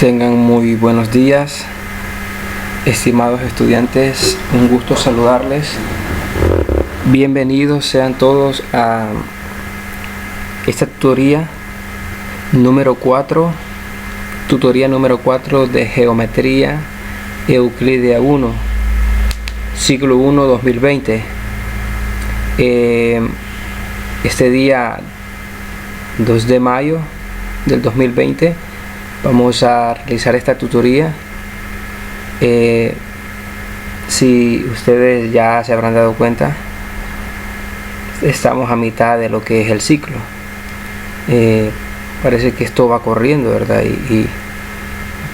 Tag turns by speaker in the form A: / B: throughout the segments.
A: Tengan muy buenos días, estimados estudiantes, un gusto saludarles. Bienvenidos sean todos a esta tutoría número 4 de Geometría Euclidea 1, Ciclo 1 2020. Este día 2 de mayo del 2020 vamos a realizar esta tutoría. Si ustedes ya se habrán dado cuenta, estamos a mitad de lo que es el ciclo. Parece que esto va corriendo, ¿verdad? Y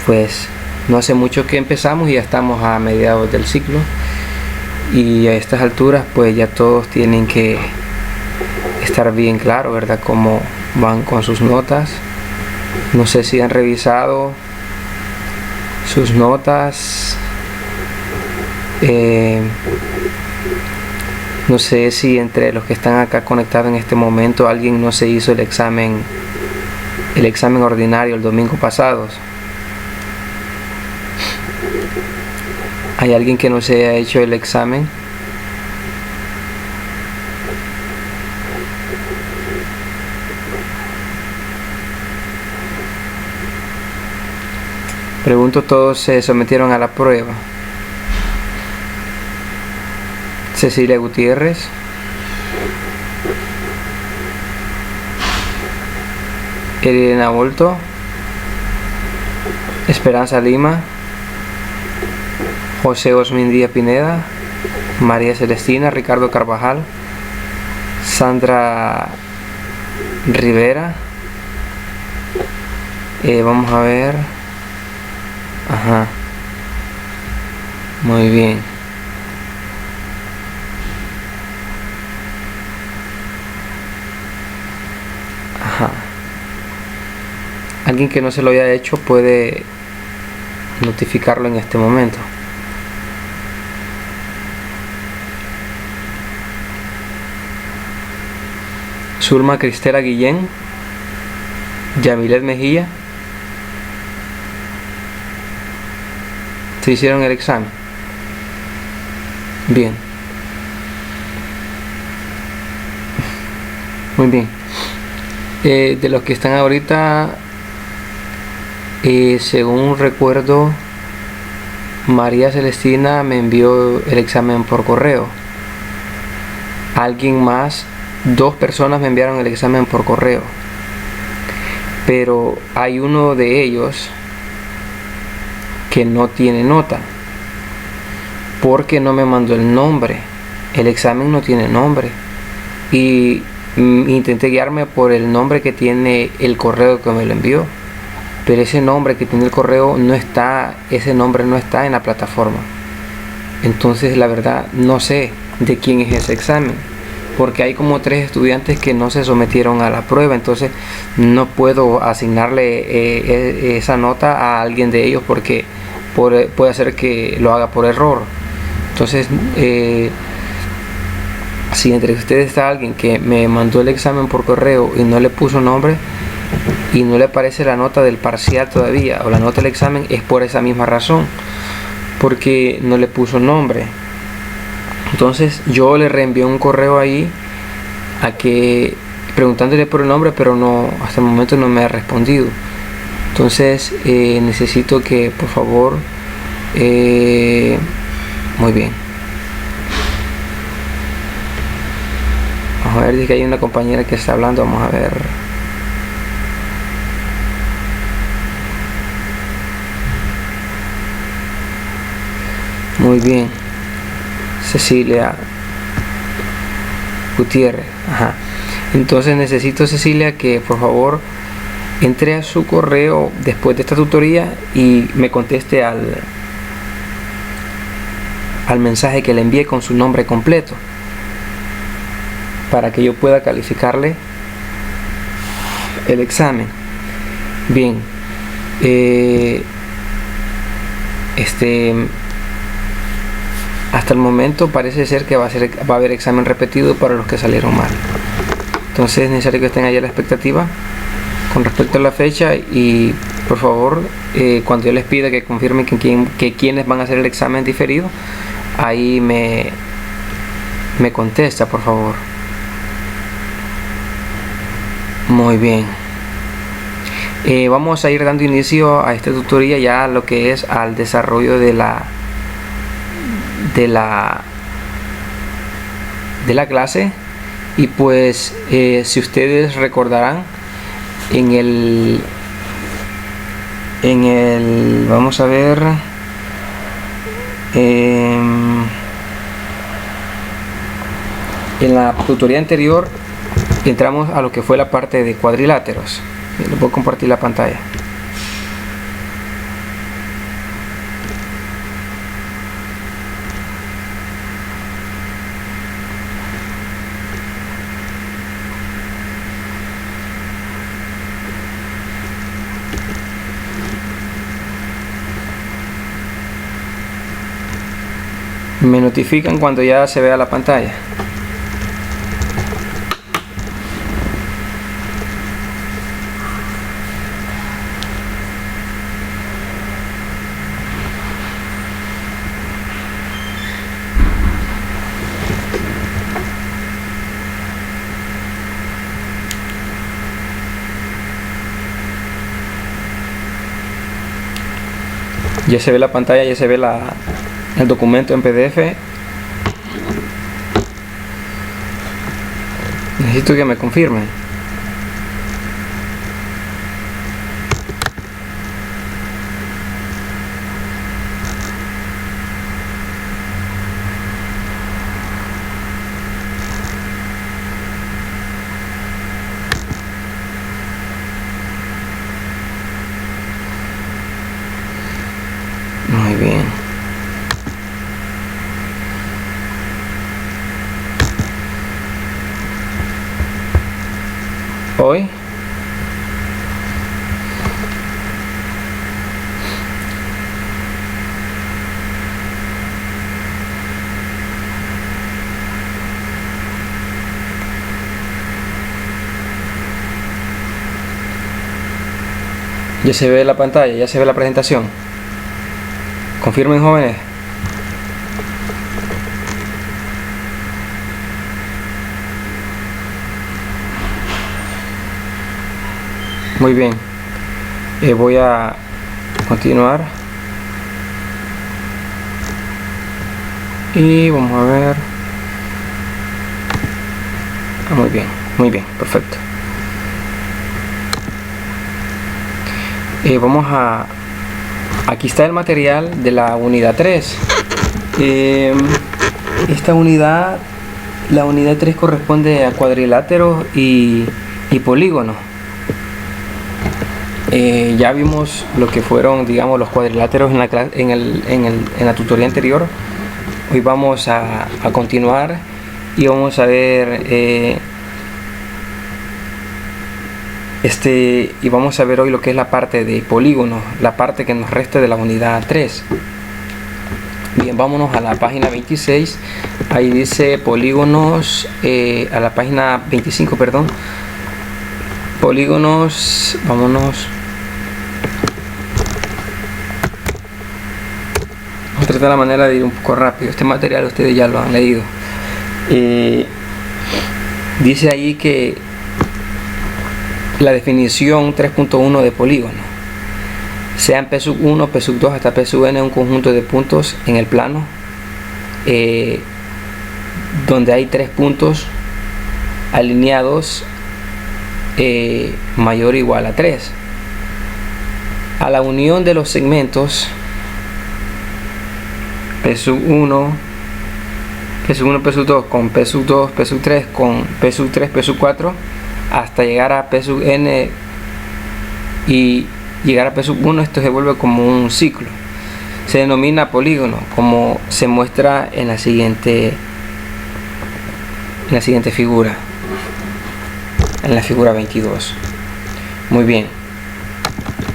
A: pues no hace mucho que empezamos y ya estamos a mediados del ciclo, y a estas alturas pues ya todos tienen que estar bien claro, ¿verdad?, cómo van con sus notas. No sé si han revisado sus notas. No sé si entre los que están acá conectados en este momento alguien no se hizo el examen ordinario el domingo pasado. ¿Hay alguien que no se haya hecho el examen? Pregunto, ¿todos se sometieron a la prueba? Cecilia Gutiérrez, Elena Volto, Esperanza Lima, José Osmindía Pineda, María Celestina, Ricardo Carvajal, Sandra Rivera. Vamos a ver. Ajá, muy bien. Ajá. Alguien que no se lo haya hecho puede notificarlo en este momento. Zulma Cristela Guillén, Yamilet Mejía. ¿Se hicieron el examen? Bien. Muy bien. De los que están ahorita, según recuerdo, María Celestina me envió el examen por correo. Alguien más, 2 personas me enviaron el examen por correo. Pero hay uno de ellos que no tiene nota porque no me mandó el nombre. El examen no tiene nombre, y intenté guiarme por el nombre que tiene el correo que me lo envió, pero ese nombre que tiene el correo no está, ese nombre no está en la plataforma. Entonces la verdad no sé de quién es ese examen, porque hay como 3 estudiantes que no se sometieron a la prueba. Entonces no puedo asignarle esa nota a alguien de ellos, porque puede ser que lo haga por error. Entonces si entre ustedes está alguien que me mandó el examen por correo y no le puso nombre y no le aparece la nota del parcial todavía, o la nota del examen, es por esa misma razón, porque no le puso nombre. Entonces yo le reenvié un correo ahí preguntándole por el nombre, pero no, hasta el momento no me ha respondido. Entonces necesito que por favor, muy bien, vamos a ver, dice que hay una compañera que está hablando. Vamos a ver. Muy bien, Cecilia Gutiérrez. Ajá. Entonces necesito, Cecilia, que por favor entre a su correo después de esta tutoría y me conteste al mensaje que le envié con su nombre completo, para que yo pueda calificarle el examen. Bien. Hasta el momento parece ser que va a haber examen repetido para los que salieron mal. Entonces es necesario que estén allá a la expectativa con respecto a la fecha y por favor, cuando yo les pida que confirmen que quienes van a hacer el examen diferido, ahí me contesta, por favor. Muy bien. Vamos a ir dando inicio a esta tutoría, ya lo que es al desarrollo de la clase. Y pues si ustedes recordarán, en el vamos a ver, en la tutoría anterior entramos a lo que fue la parte de cuadriláteros. Les voy a compartir la pantalla. Me notifican cuando ya se vea la pantalla. Ya se ve la pantalla, ya se ve el documento en PDF. Necesito que me confirmen. Muy bien. Hoy ya se ve la pantalla, ya se ve la presentación. Confirmen, jóvenes. Muy bien. Voy a continuar. Y vamos a ver. Muy bien, perfecto. Vamos a... Aquí está el material de la unidad 3. Esta unidad, la unidad 3 corresponde a cuadriláteros y polígonos. Ya vimos lo que fueron, digamos, los cuadriláteros en la tutoría anterior. Hoy vamos a continuar y vamos a ver y vamos a ver hoy lo que es la parte de polígonos, la parte que nos resta de la unidad 3. Bien, vámonos a la página 26. Ahí dice polígonos, a la página 25, perdón. Polígonos, vámonos. Vamos a tratar la manera de ir un poco rápido. Este material ustedes ya lo han leído. Dice ahí que la definición 3.1 de polígono: sean P1, P2 hasta Pn un conjunto de puntos en el plano donde hay tres puntos alineados mayor o igual a 3. A la unión de los segmentos P1, P2 con P2, P3 con P3, P4 hasta llegar a P(n) y llegar a P1. Esto se vuelve como un ciclo. Se denomina polígono, como se muestra en la siguiente figura, en la figura 22. Muy bien,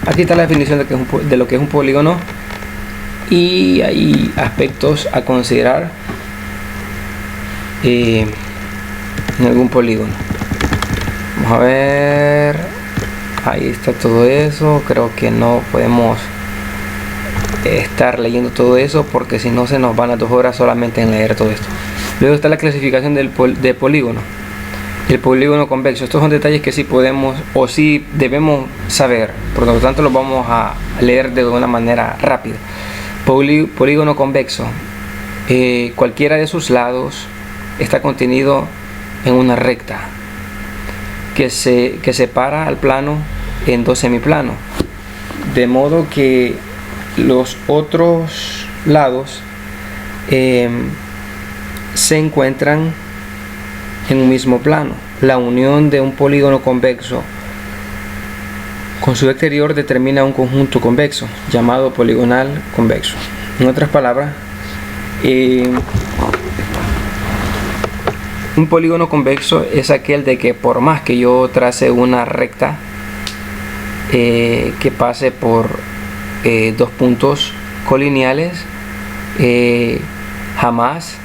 A: aquí está la definición de lo que es un polígono, y hay aspectos a considerar en algún polígono. Vamos a ver Ahí está todo eso. Creo que no podemos estar leyendo todo eso porque si no se nos van las 2 horas solamente en leer todo esto. Luego está la clasificación del polígono. El polígono convexo. Estos son detalles que sí podemos o sí debemos saber, por lo tanto los vamos a leer de una manera rápida. Polígono convexo. Cualquiera de sus lados está contenido en una recta que separa al plano en 2 semiplanos, de modo que los otros lados se encuentran en un mismo plano. La unión de un polígono convexo con su exterior determina un conjunto convexo llamado poligonal convexo. En otras palabras, un polígono convexo es aquel de que por más que yo trace una recta que pase por 2 puntos colineales, jamás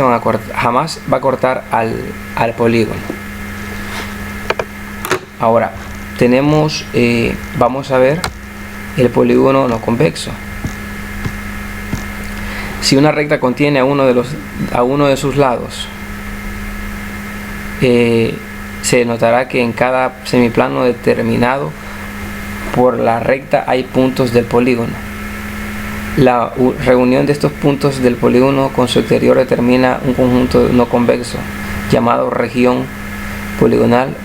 A: va a cortar al polígono. Ahora tenemos, vamos a ver el polígono no convexo. Si una recta contiene a uno de sus lados, se notará que en cada semiplano determinado por la recta hay puntos del polígono. La reunión de estos puntos del polígono con su exterior determina un conjunto no convexo llamado región poligonal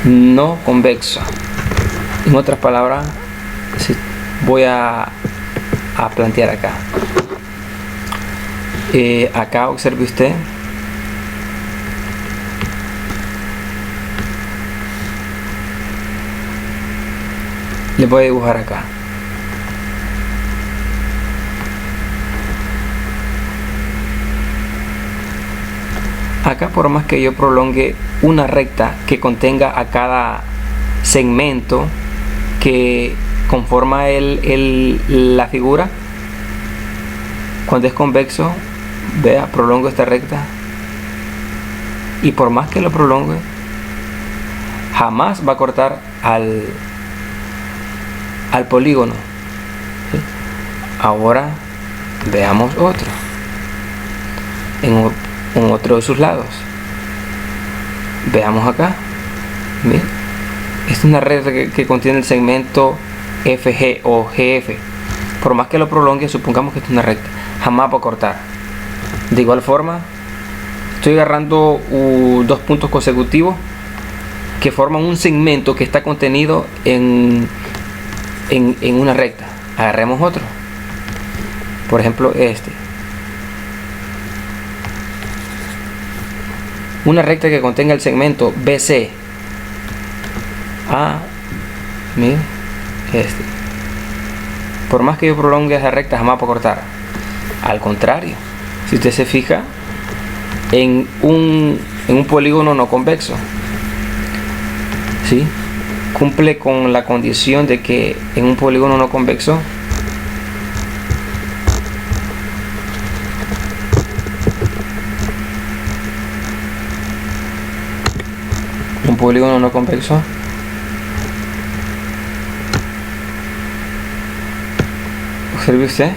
A: no convexo. En otras palabras, voy a plantear acá. Acá observe usted le voy a dibujar acá. Acá, por más que yo prolongue una recta que contenga a cada segmento que conforma la figura, cuando es convexo, vea, prolongo esta recta y por más que lo prolongue, jamás va a cortar al polígono. ¿Sí? Ahora veamos otro en otro de sus lados. Veamos acá. Bien. Esta es una recta que contiene el segmento FG o GF. Por más que lo prolongue, supongamos que esta es una recta, jamás va a cortar. De igual forma, estoy agarrando 2 puntos consecutivos que forman un segmento que está contenido en una recta. Agarremos otro, por ejemplo este, una recta que contenga el segmento BC. Miren, por más que yo prolongue esa recta, jamás va a cortar. Al contrario, si usted se fija en un polígono no convexo, ¿sí? Cumple con la condición de que en un polígono no convexo observe usted,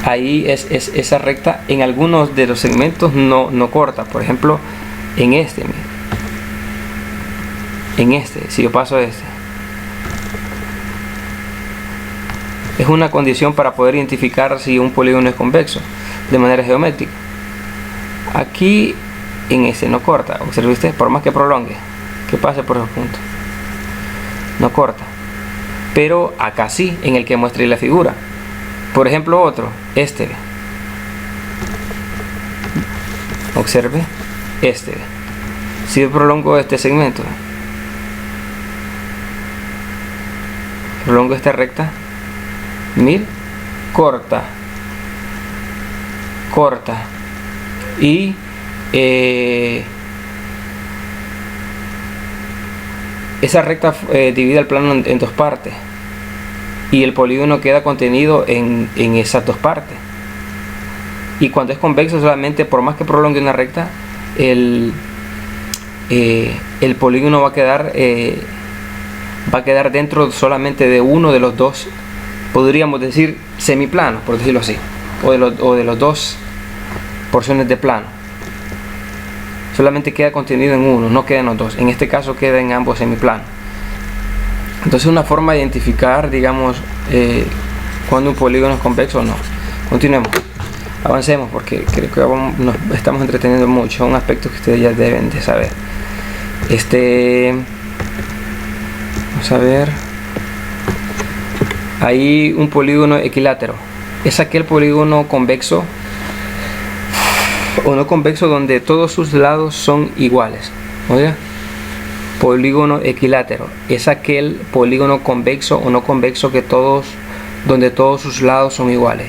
A: ahí esa recta en algunos de los segmentos no corta. Por ejemplo, en este, si yo paso este, es una condición para poder identificar si un polígono es convexo de manera geométrica. Aquí en este no corta, observe usted, por más que prolongue, que pase por esos puntos, no corta. Pero acá sí, en el que muestre la figura. Por ejemplo, otro, observe, si yo prolongo este segmento, prolongo esta recta, mire, corta y esa recta divide el plano en 2 partes y el polígono queda contenido en esas 2 partes. Y cuando es convexo, solamente por más que prolongue una recta, el polígono va a quedar dentro solamente de uno de los dos, podríamos decir, semiplanos, por decirlo así, o de los dos porciones de plano. Solamente queda contenido en uno, no queda en los dos. En este caso queda en ambos semiplanos. Entonces, una forma de identificar, digamos, cuando un polígono es convexo o no. Continuemos, avancemos, porque creo que nos estamos entreteniendo mucho. Un aspecto que ustedes ya deben de saber. Vamos a ver. Hay un polígono equilátero. Es aquel polígono convexo o no convexo donde todos sus lados son iguales. Oiga, polígono equilátero es aquel polígono convexo o no convexo donde todos sus lados son iguales.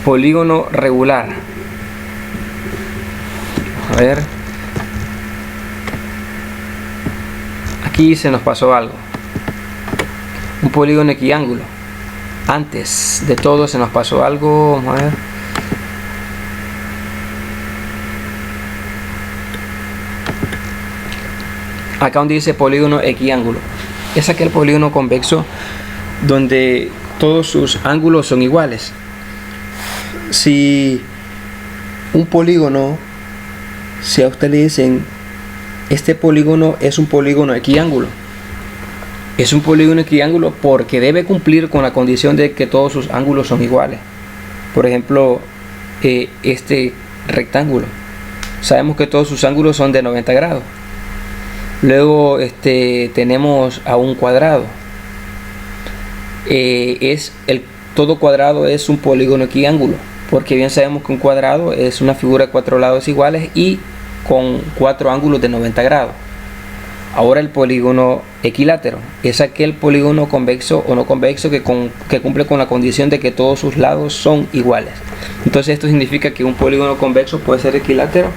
A: Polígono regular. A ver, aquí se nos pasó algo. Un polígono equiángulo. Antes de todo se nos pasó algo. Vamos a ver. Acá donde dice polígono equiángulo, es aquel polígono convexo donde todos sus ángulos son iguales. Si un polígono, si a usted le dicen, este polígono es un polígono equiángulo, es un polígono equiángulo porque debe cumplir con la condición de que todos sus ángulos son iguales. Por ejemplo, este rectángulo, sabemos que todos sus ángulos son de 90 grados. Luego tenemos a un cuadrado. Todo cuadrado es un polígono equiángulo, porque bien sabemos que un cuadrado es una figura de 4 lados iguales y con 4 ángulos de 90 grados. Ahora, el polígono equilátero es aquel polígono convexo o no convexo que cumple con la condición de que todos sus lados son iguales. Entonces, esto significa que un polígono convexo puede ser equilátero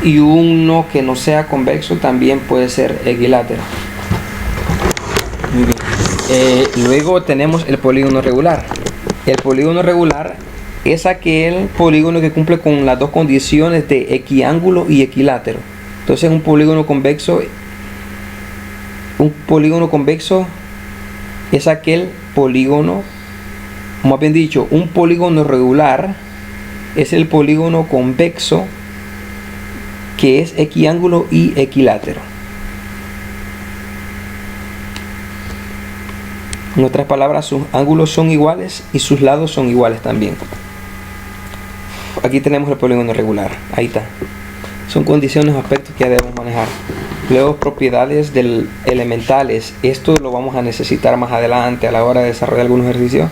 A: y uno que no sea convexo también puede ser equilátero. Muy bien. Luego tenemos el polígono regular. El polígono regular es aquel polígono que cumple con las dos condiciones de equiángulo y equilátero. Entonces, un polígono convexo es aquel polígono, más bien dicho, un polígono regular es el polígono convexo que es equiángulo y equilátero. En otras palabras, sus ángulos son iguales y sus lados son iguales también. Aquí tenemos el polígono regular. Ahí está. Son condiciones o aspectos que ya debemos manejar. Luego, propiedades elementales. Esto lo vamos a necesitar más adelante a la hora de desarrollar algunos ejercicios.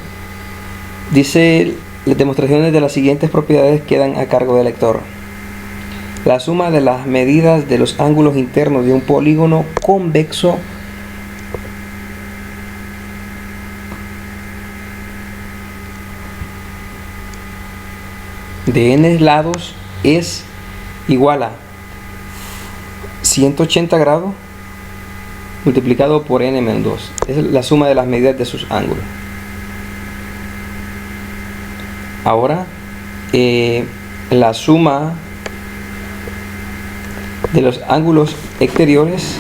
A: Dice, las demostraciones de las siguientes propiedades quedan a cargo del lector. La suma de las medidas de los ángulos internos de un polígono convexo de n lados es igual a 180 grados multiplicado por n menos 2. Es la suma de las medidas de sus ángulos. Ahora, la suma de los ángulos exteriores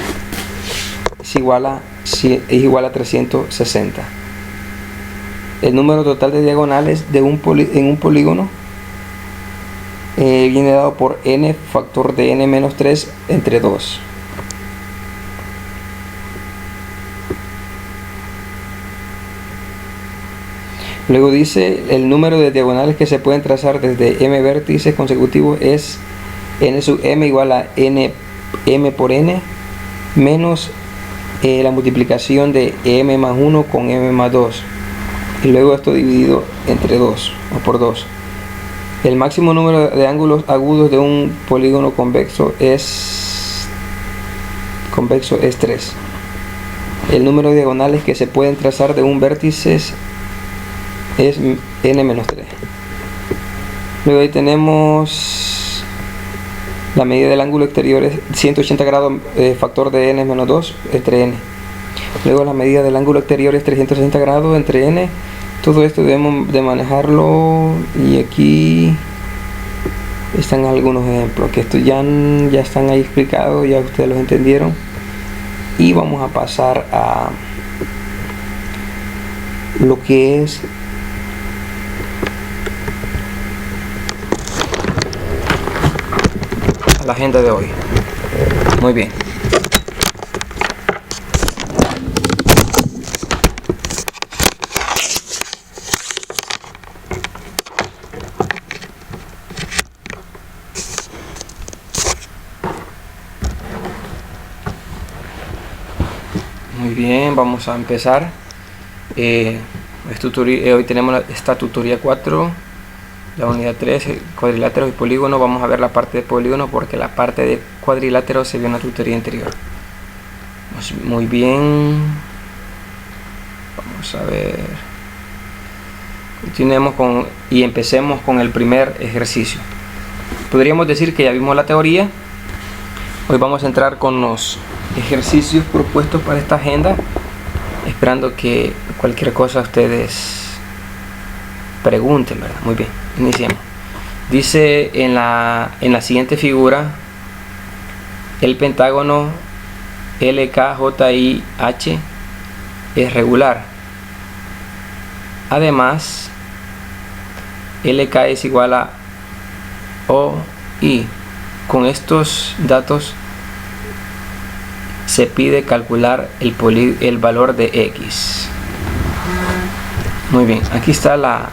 A: es igual a 360. El número total de diagonales en un polígono viene dado por n factor de n menos 3 entre 2. Luego dice, el número de diagonales que se pueden trazar desde m vértices consecutivos es n sub m igual a m por n menos la multiplicación de m más 1 con m más 2, y luego esto dividido entre 2 o por 2. El máximo número de ángulos agudos de un polígono convexo es 3. El número de diagonales que se pueden trazar de un vértice es n menos 3. Luego ahí tenemos la medida del ángulo exterior es 180 grados factor de n menos 2 entre n. Luego la medida del ángulo exterior es 360 grados entre n. Todo esto debemos de manejarlo, y aquí están algunos ejemplos que esto ya están ahí explicados, ya ustedes los entendieron. Y vamos a pasar a lo que es la agenda de hoy. Muy bien. Muy bien, vamos a empezar. Hoy tenemos esta tutoría 4, la unidad 3, cuadriláteros y polígonos. Vamos a ver la parte de polígono porque la parte de cuadriláteros se vio en la tutoría anterior. Muy bien, vamos a ver. Continuemos y empecemos con el primer ejercicio. Podríamos decir que ya vimos la teoría. Hoy vamos a entrar con los ejercicios propuestos para esta agenda, esperando que cualquier cosa ustedes pregunten, ¿verdad? Muy bien, iniciemos. Dice en la siguiente figura, el pentágono LKJIH es regular. Además, LK es igual a OI. Con estos datos se pide calcular el valor de X. Muy bien, aquí está la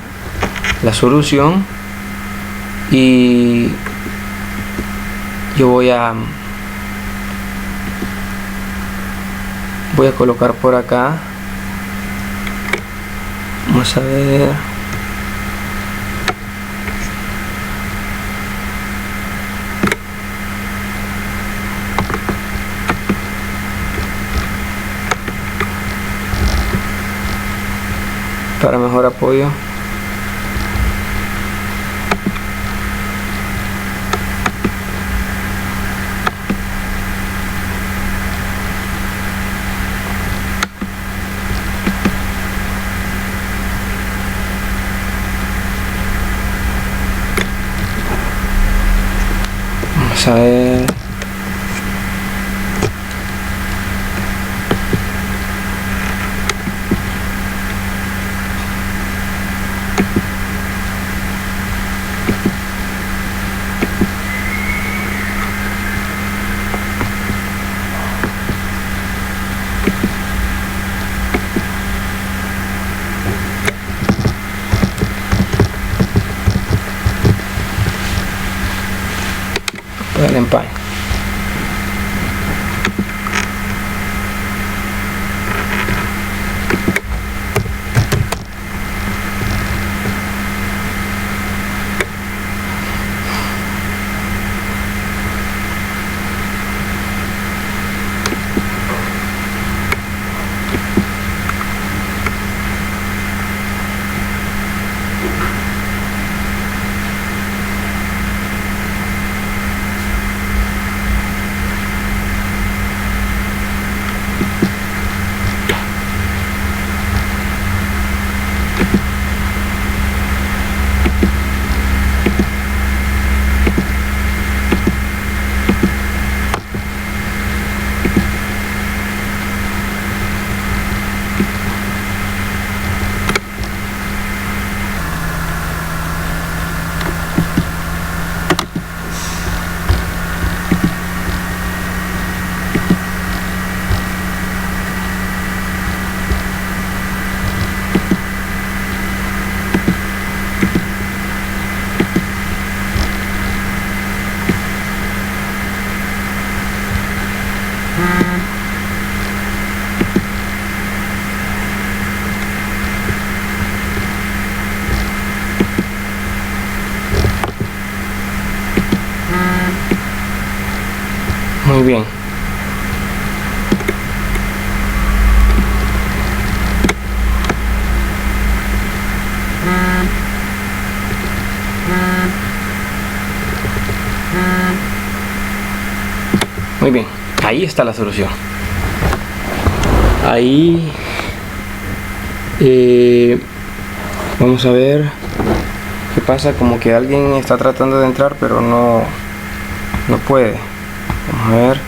A: solución y yo voy a colocar por acá. Vamos a ver. Para mejor apoyo. Vamos a ver. El empaque. Muy bien. Muy bien, ahí está la solución. Ahí vamos a ver. ¿Qué pasa? Como que alguien está tratando de entrar pero no puede. Vamos a ver.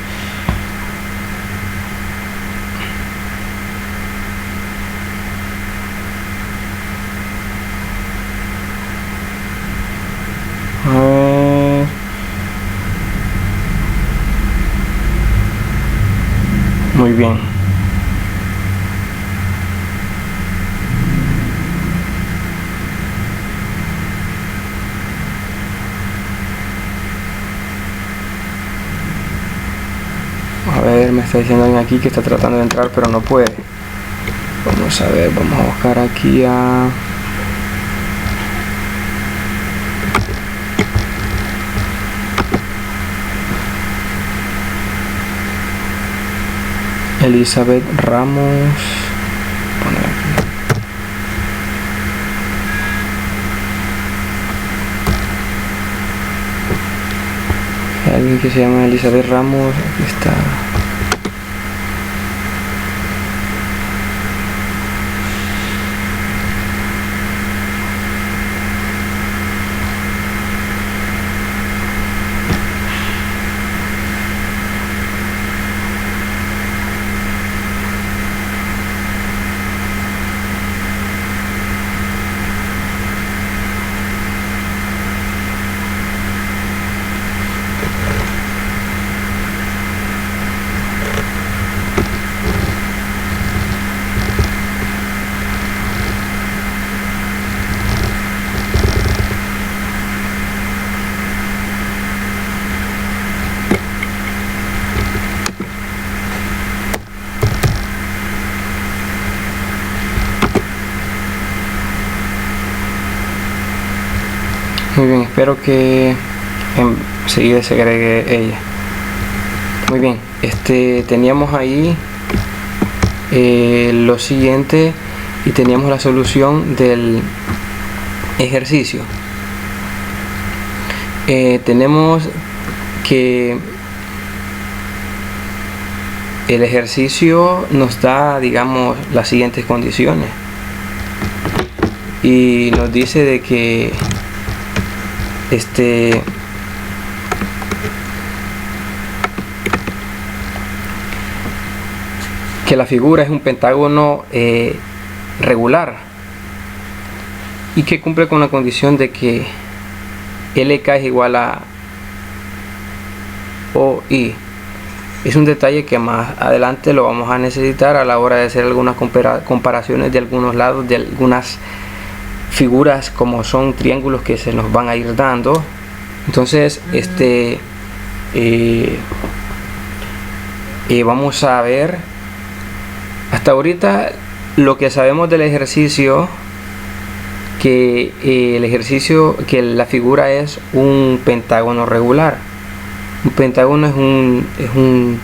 A: A ver. Muy bien. A ver, me está diciendo alguien aquí que está tratando de entrar pero no puede. Vamos a ver, vamos a buscar aquí a... Elizabeth Ramos. Poner aquí. Hay alguien que se llama Elizabeth Ramos. Aquí está. Muy bien, espero que enseguida se agregue ella. Muy bien, teníamos ahí lo siguiente y teníamos la solución del ejercicio. Tenemos que el ejercicio nos da, digamos, las siguientes condiciones y nos dice de que que la figura es un pentágono regular y que cumple con la condición de que LK es igual a OI. Es un detalle que más adelante lo vamos a necesitar a la hora de hacer algunas comparaciones de algunos lados de algunas figuras, como son triángulos que se nos van a ir dando. Entonces vamos a ver hasta ahorita lo que sabemos del ejercicio, que que la figura es un pentágono regular. Un pentágono es un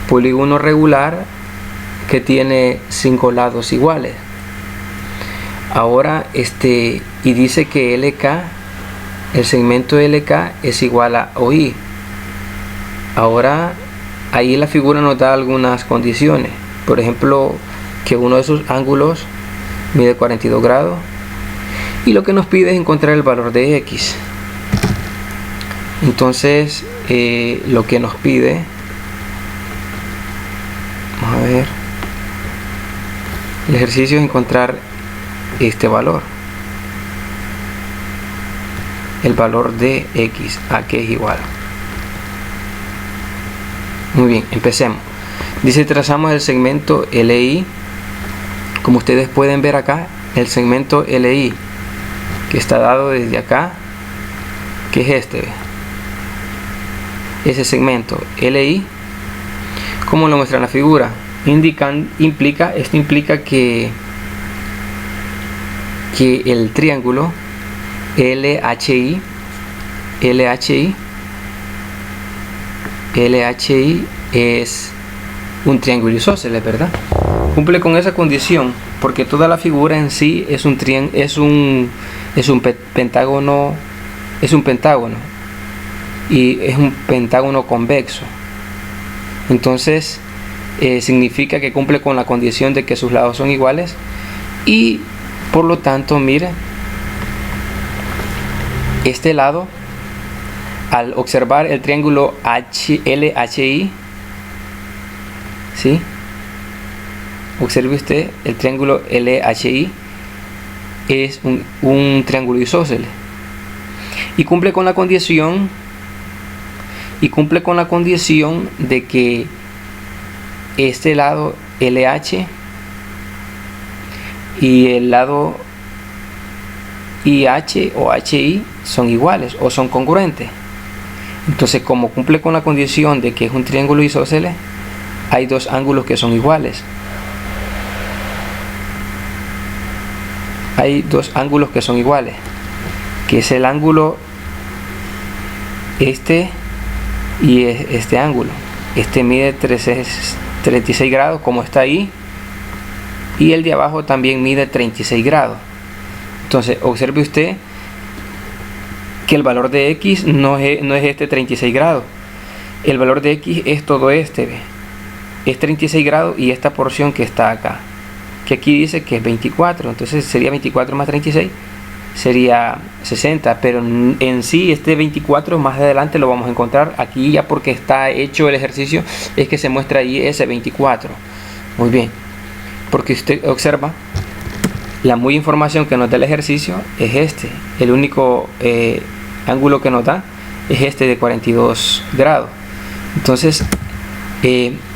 A: polígono regular que tiene 5 lados iguales. Ahora y dice que LK, el segmento LK es igual a OI. Ahora ahí la figura nos da algunas condiciones, por ejemplo que uno de sus ángulos mide 42 grados y lo que nos pide es encontrar el valor de X. Entonces lo que nos pide, vamos a ver, el ejercicio es encontrar este valor, el valor de X, a que es igual. Muy bien, empecemos. Dice, trazamos el segmento LI. Como ustedes pueden ver acá, el segmento LI que está dado desde acá, que es ese segmento LI, como lo muestra en la figura, esto implica que el triángulo LHI es un triángulo isósceles, ¿verdad? Cumple con esa condición porque toda la figura en sí es un pentágono, y es un pentágono convexo. Entonces significa que cumple con la condición de que sus lados son iguales y por lo tanto, mira, este lado, al observar el triángulo LHI, ¿sí? Observe usted, el triángulo LHI es un triángulo isósceles y cumple con la condición de que este lado LH y el lado IH o HI son iguales o son congruentes. Entonces, como cumple con la condición de que es un triángulo isósceles, hay dos ángulos que son iguales. Hay dos ángulos que son iguales, que es el ángulo este y este ángulo. Este mide 36 grados como está ahí, y el de abajo también mide 36 grados. Entonces observe usted que el valor de X no es este 36 grados. El valor de X es todo este, ¿ve? Es 36 grados y esta porción que está acá, que aquí dice que es 24, entonces sería 24 más 36, sería 60, pero en sí este 24 más adelante lo vamos a encontrar aquí, ya porque está hecho el ejercicio, es que se muestra ahí ese 24. Muy bien, porque usted observa, la muy información que nos da el ejercicio es este, el único ángulo que nos da es este de 42 grados. Entonces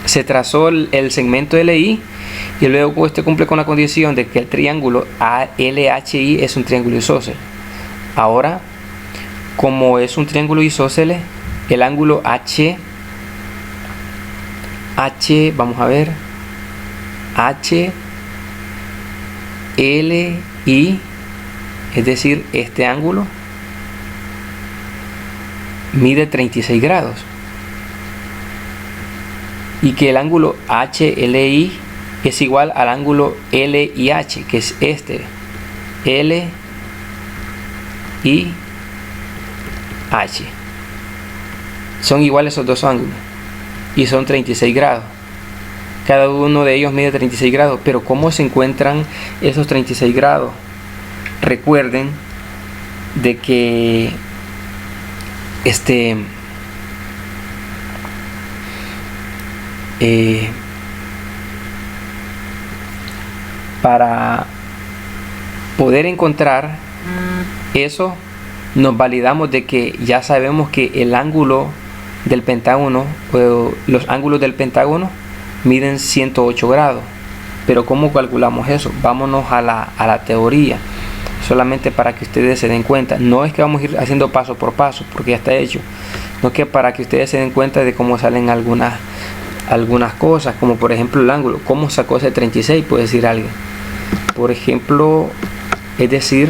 A: se trazó el segmento LI, y luego este cumple con la condición de que el triángulo LHI es un triángulo isósceles. Ahora, como es un triángulo isósceles, el ángulo H, vamos a ver, HLI, es decir, este ángulo mide 36 grados, y que el ángulo HLI es igual al ángulo LIH, que es este, LIH, son iguales esos dos ángulos y son 36 grados. Cada uno de ellos mide 36 grados, pero ¿cómo se encuentran esos 36 grados? Recuerden de que para poder encontrar eso, nos validamos de que ya sabemos que el ángulo del pentágono, o los ángulos del pentágono, miden 108 grados. Pero ¿cómo calculamos eso? Vámonos a la teoría, solamente para que ustedes se den cuenta. No es que vamos a ir haciendo paso por paso, porque ya está hecho, no, que para que ustedes se den cuenta de cómo salen algunas cosas, como por ejemplo el ángulo. ¿Cómo sacó ese 36? Puede decir alguien. Por ejemplo, es decir,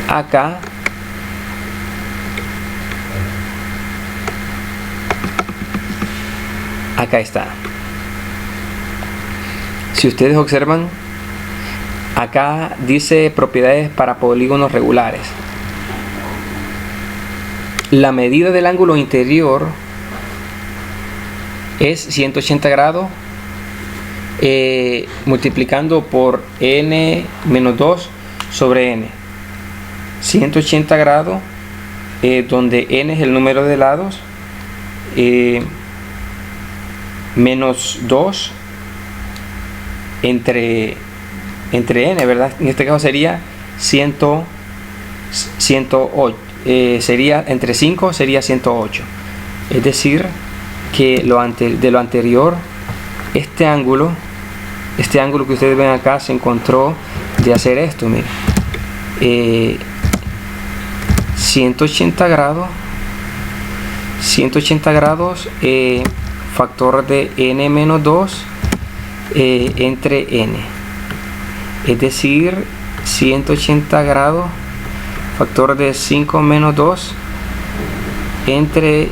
A: acá está. Si ustedes observan, acá dice propiedades para polígonos regulares. La medida del ángulo interior es 180 grados multiplicando por n menos 2 sobre n. 180 grados, donde n es el número de lados, menos 2 entre n, ¿verdad? En este caso sería 108, sería entre 5, sería 108. Es decir, que de lo anterior, este ángulo que ustedes ven acá se encontró de hacer esto, miren, 180 grados, factor de n menos 2 entre n, es decir, 180 grados, factor de 5 menos 2 entre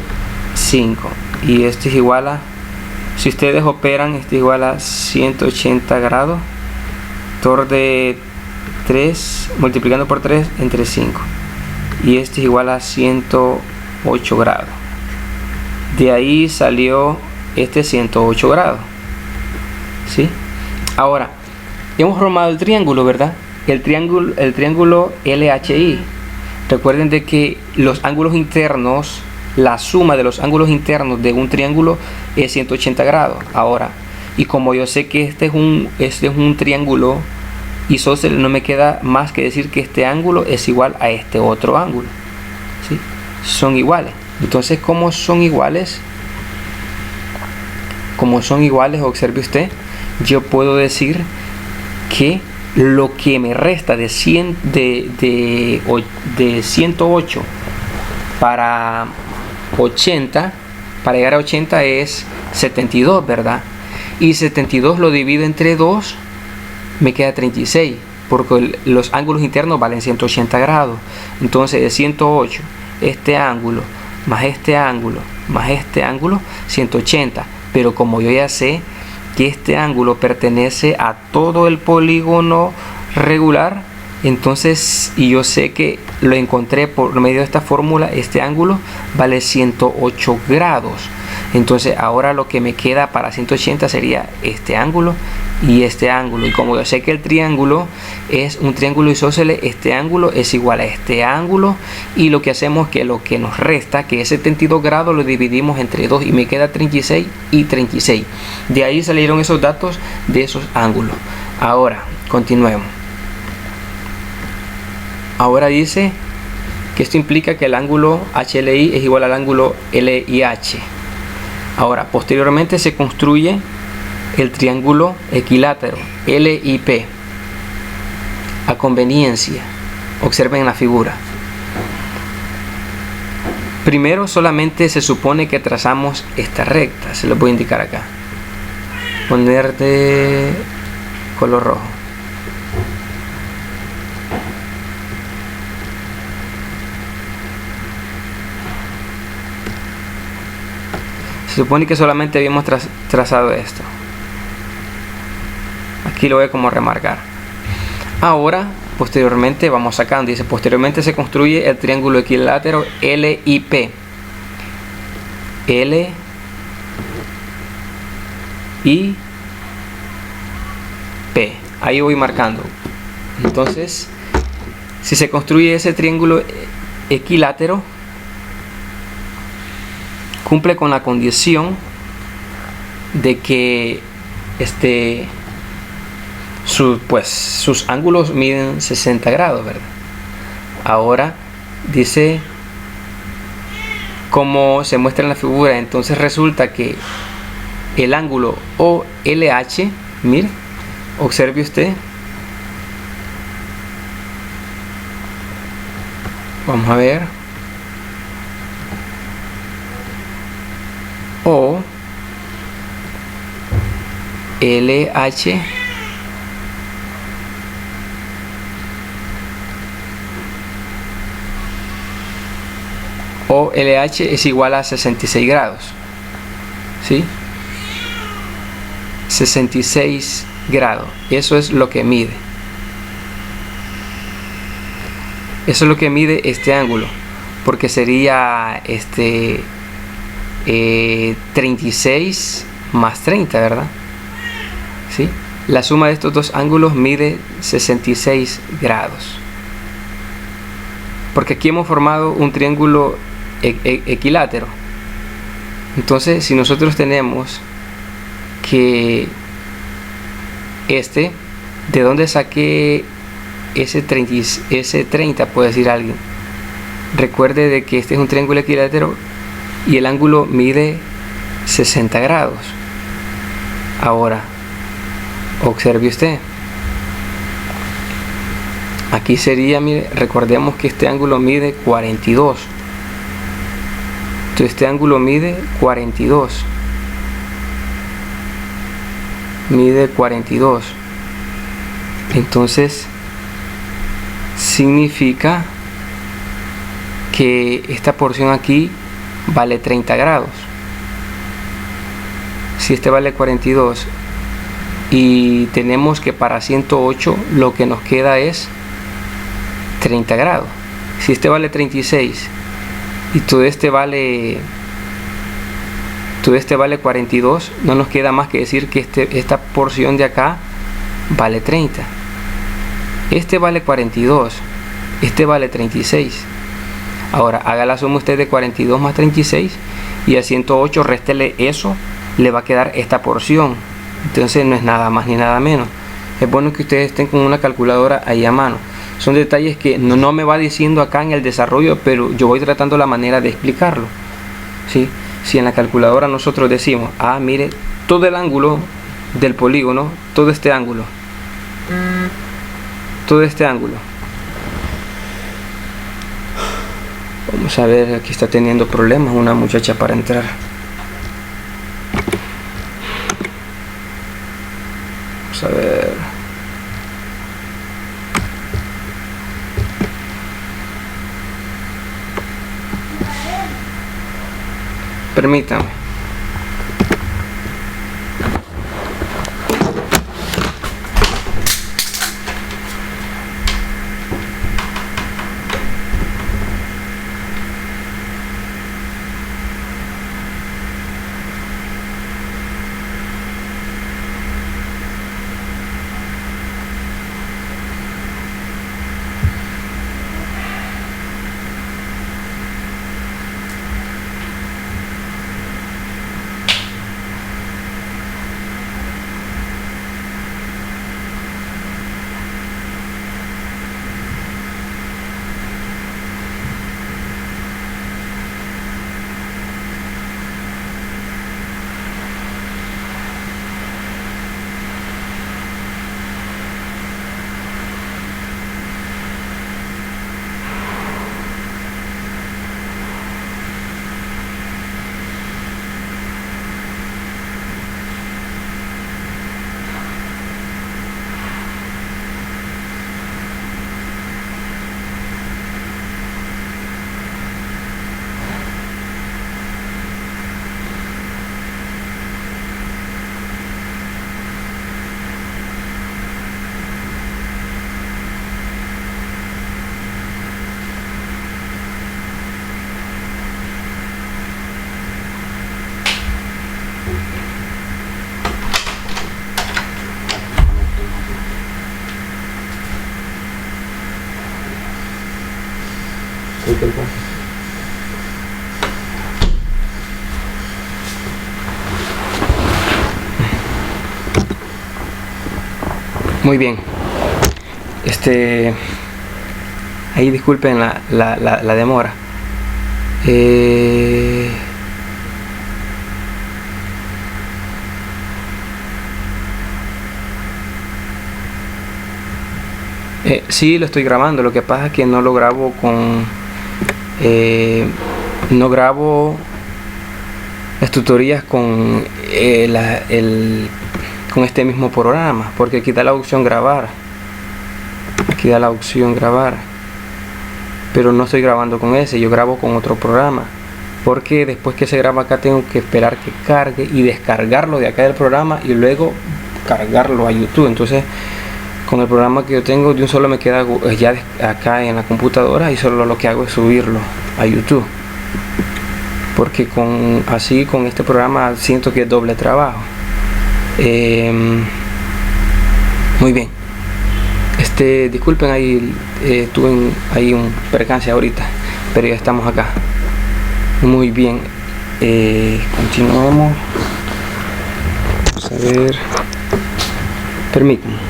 A: 5, y esto es igual a, si ustedes operan, esto es igual a 180 grados, factor de 3 multiplicando por 3 entre 5, y esto es igual a 108 grados. De ahí salió este 108 grados, ¿sí? Ahora, hemos formado el triángulo, ¿verdad? el triángulo LHI. Recuerden de que los ángulos internos, la suma de los ángulos internos de un triángulo es 180 grados. Ahora, y como yo sé que este es un triángulo isósceles, no me queda más que decir que este ángulo es igual a este otro ángulo, ¿sí? Son iguales. Entonces, como son iguales, observe usted, yo puedo decir que lo que me resta de 108 para 80, para llegar a 80 es 72, ¿verdad? Y 72 lo divido entre 2, me queda 36, porque los ángulos internos valen 180 grados. Entonces de 108, este ángulo, más este ángulo, más este ángulo, 180. Pero como yo ya sé que este ángulo pertenece a todo el polígono regular, entonces, y yo sé que lo encontré por medio de esta fórmula, este ángulo vale 108 grados. Entonces ahora lo que me queda para 180 sería este ángulo y este ángulo. Y como yo sé que el triángulo es un triángulo isósceles, este ángulo es igual a este ángulo. Y lo que hacemos es que lo que nos resta, que es 72 grados, lo dividimos entre 2 y me queda 36 y 36. De ahí salieron esos datos de esos ángulos. Ahora, continuemos. Ahora dice que esto implica que el ángulo HLI es igual al ángulo LIH. Ahora, posteriormente se construye el triángulo equilátero LIP a conveniencia. Observen la figura. Primero solamente se supone que trazamos esta recta. Se los voy a indicar acá. Poner de color rojo. Se supone que solamente habíamos trazado esto. Aquí lo voy a como remarcar. Ahora, posteriormente, vamos sacando. Dice, posteriormente se construye el triángulo equilátero LIP. LIP. Ahí voy marcando. Entonces, si se construye ese triángulo equilátero, cumple con la condición de que sus ángulos miden 60 grados, ¿verdad? Ahora dice, como se muestra en la figura, entonces resulta que el ángulo OLH, mire, observe usted, vamos a ver, O LH es igual a 66 grados, ¿sí? 66 grados, eso es lo que mide. Eso es lo que mide este ángulo, porque sería 36 más 30, ¿verdad? ¿Sí? La suma de estos dos ángulos mide 66 grados. Porque aquí hemos formado un triángulo equilátero. Entonces, si nosotros tenemos que ¿de dónde saqué ese 30? Puede decir alguien. Recuerde de que este es un triángulo equilátero y el ángulo mide 60 grados. Ahora, observe usted. Aquí sería, mire, recordemos que este ángulo mide 42. Entonces este ángulo mide 42. Mide 42. Entonces significa que esta porción aquí vale 30 grados. Si este vale 42 y tenemos que para 108 lo que nos queda es 30 grados. Si este vale 36 y todo este vale 42, no nos queda más que decir que esta porción de acá vale 30. Este vale 42, este vale 36. Ahora haga la suma usted de 42 más 36 y a 108 réstele eso, le va a quedar esta porción. Entonces no es nada más ni nada menos. Es bueno que ustedes estén con una calculadora ahí a mano. Son detalles que no me va diciendo acá en el desarrollo, pero yo voy tratando la manera de explicarlo, ¿sí? Si en la calculadora nosotros decimos, mire, todo el ángulo del polígono, todo este ángulo, vamos a ver, aquí está teniendo problemas una muchacha para entrar. Vamos a ver. Permítame. Muy bien. Ahí disculpen la demora. Sí, lo estoy grabando. Lo que pasa es que no lo grabo con... no grabo las tutorías con con este mismo programa, porque aquí da la opción grabar. Pero no estoy grabando con ese, yo grabo con otro programa, porque después que se graba acá tengo que esperar que cargue y descargarlo de acá del programa y luego cargarlo a YouTube. Entonces con el programa que yo tengo de un solo me queda ya acá en la computadora y solo lo que hago es subirlo a YouTube, porque con este programa siento que es doble trabajo. Muy bien. Disculpen ahí, tuve ahí un percance ahorita, pero ya estamos acá. Muy bien. Continuamos. Vamos a ver. Permítanme.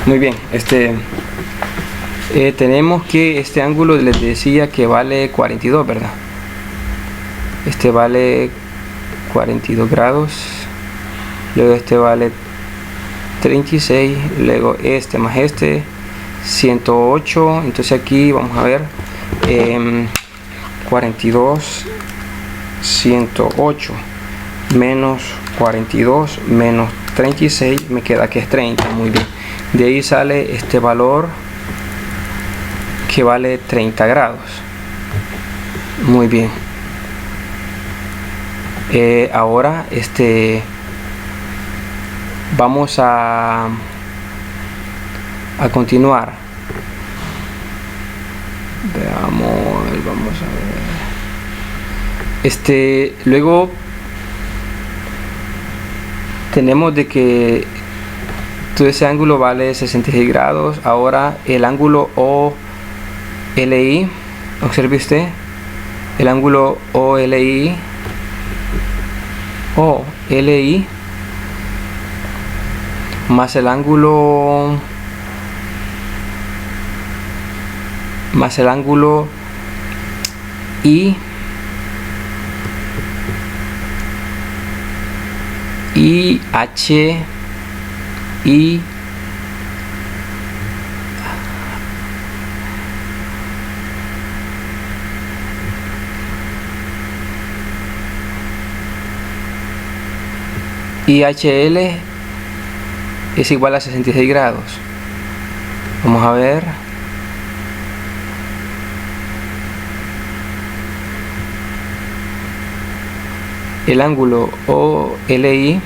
A: Muy bien, tenemos que este ángulo les decía que vale 42, ¿verdad? Vale 42 grados, luego vale 36, luego más 108. Entonces aquí vamos a ver, 42, 108 menos 42 menos 36, me queda que es 30, muy bien. De ahí sale este valor que vale 30 grados. Muy bien. Ahora vamos a continuar. Veamos, vamos a ver. Luego tenemos de que todo ese ángulo vale 66 grados. Ahora el ángulo OLI, observe usted, el ángulo OLI más el ángulo IHL es igual a 66 grados. Vamos a ver. El ángulo OLI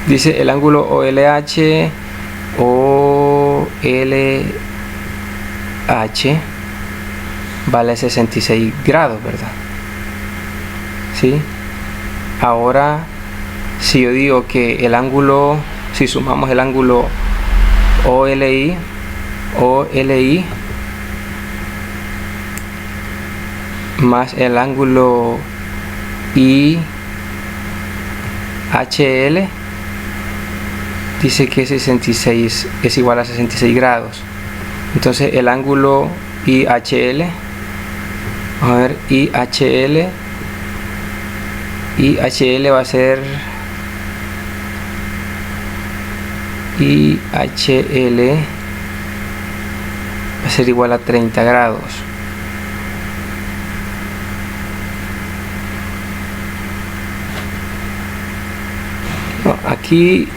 A: dice el ángulo OLH vale 66 grados, ¿verdad? ¿Sí? Ahora, si yo digo que el ángulo, si sumamos el ángulo OLI más el ángulo IHL, dice que 66 es igual a 66 grados. Entonces el ángulo IHL, vamos a ver, IHL va a ser igual a 30 grados. No, aquí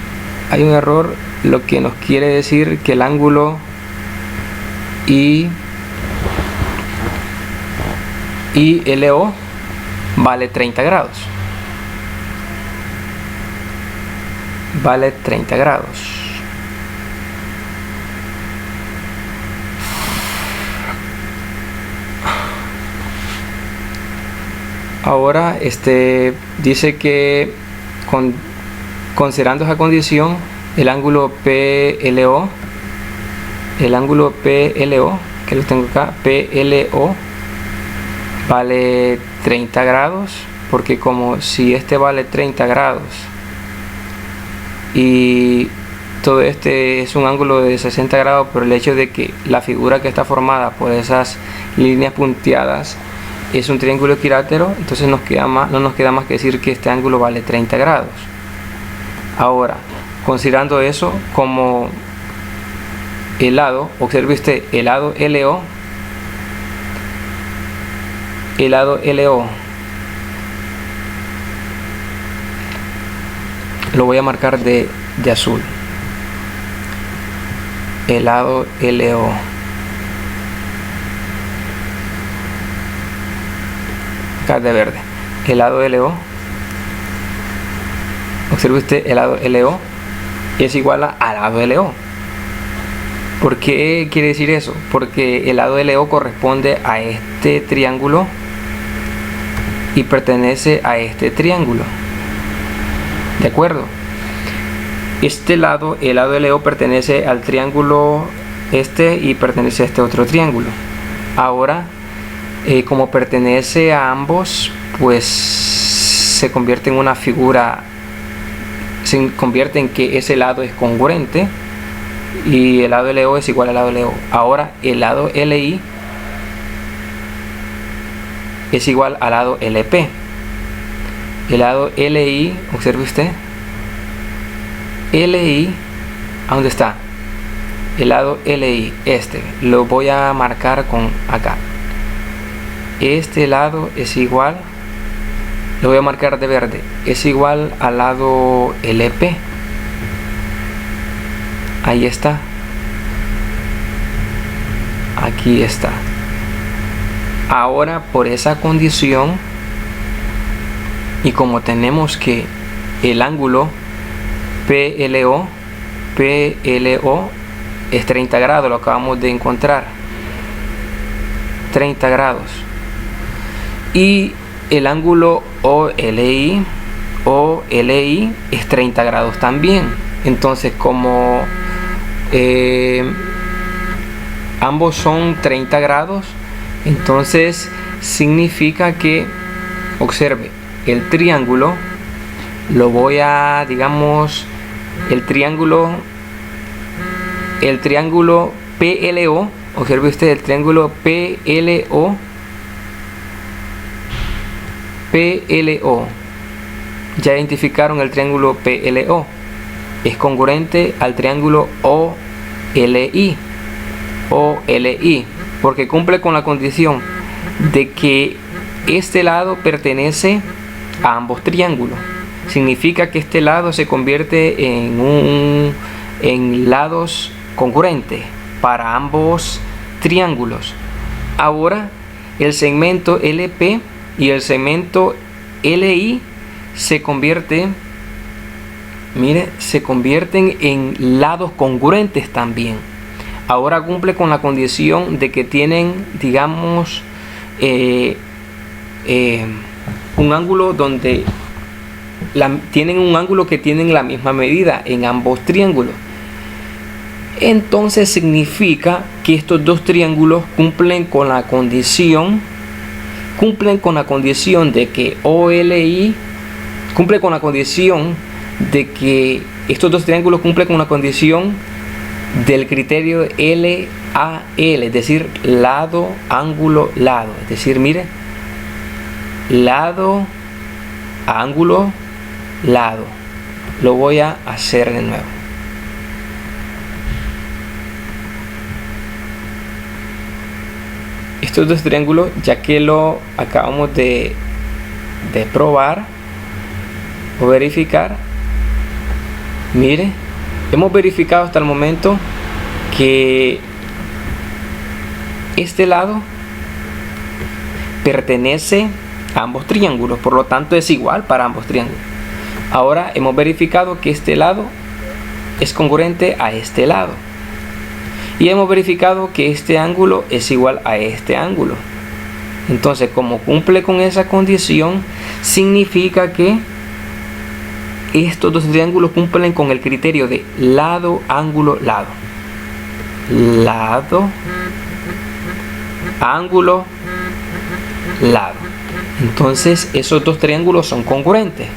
A: hay un error, lo que nos quiere decir que el ángulo ILO vale 30 grados. Vale 30 grados. Ahora dice que considerando esa condición, el ángulo PLO, que lo tengo acá, PLO vale 30 grados, porque como si vale 30 grados y todo es un ángulo de 60 grados, por el hecho de que la figura que está formada por esas líneas punteadas es un triángulo equilátero, entonces no nos queda más que decir que este ángulo vale 30 grados. Ahora, considerando eso como el lado, observe usted, el lado LO, lo voy a marcar de azul, el lado LO, acá de verde, el lado LO, observe usted, el lado LO es igual a lado LO. ¿Por qué quiere decir eso? Porque el lado LO corresponde a este triángulo y pertenece a este triángulo. ¿De acuerdo? El lado LO pertenece al triángulo y pertenece a este otro triángulo. Ahora, como pertenece a ambos, pues se convierte en una figura, se convierte en que ese lado es congruente y el lado LO es igual al lado LO. Ahora el lado LI es igual al lado LP. El lado LI, observe usted, LI, ¿a dónde está? El lado LI, este, lo voy a marcar con acá. Este lado es igual, lo voy a marcar de verde, es igual al lado LP. Ahí está. Aquí está. Ahora, por esa condición, y como tenemos que el ángulo PLO es 30 grados, lo acabamos de encontrar, 30 grados, y el ángulo OLI es 30 grados también. Entonces, como ambos son 30 grados, entonces significa que, observe, el triángulo lo voy a, digamos, el triángulo PLO, observe usted, el triángulo PLO, ya identificaron el triángulo PLO, es congruente al triángulo OLI, porque cumple con la condición de que este lado pertenece a ambos triángulos. Significa que este lado se convierte en lados congruentes para ambos triángulos. Ahora el segmento LP y el segmento LI se convierten en lados congruentes también. Ahora cumple con la condición de que tienen, digamos, un ángulo donde tienen un ángulo que tienen la misma medida en ambos triángulos. Entonces significa que estos dos triángulos cumplen con la condición de que OLI cumple con la condición de que estos dos triángulos cumplen con la condición del criterio LAL, es decir, lado, ángulo, lado. Es decir, mire, lado, ángulo, lado. Lo voy a hacer de nuevo. Estos dos triángulos, ya que lo acabamos de probar o verificar, mire, hemos verificado hasta el momento que este lado pertenece a ambos triángulos, por lo tanto es igual para ambos triángulos. Ahora hemos verificado que este lado es congruente a este lado, y hemos verificado que este ángulo es igual a este ángulo. Entonces, como cumple con esa condición, significa que estos dos triángulos cumplen con el criterio de lado, ángulo, lado. Lado, ángulo, lado. Entonces esos dos triángulos son congruentes.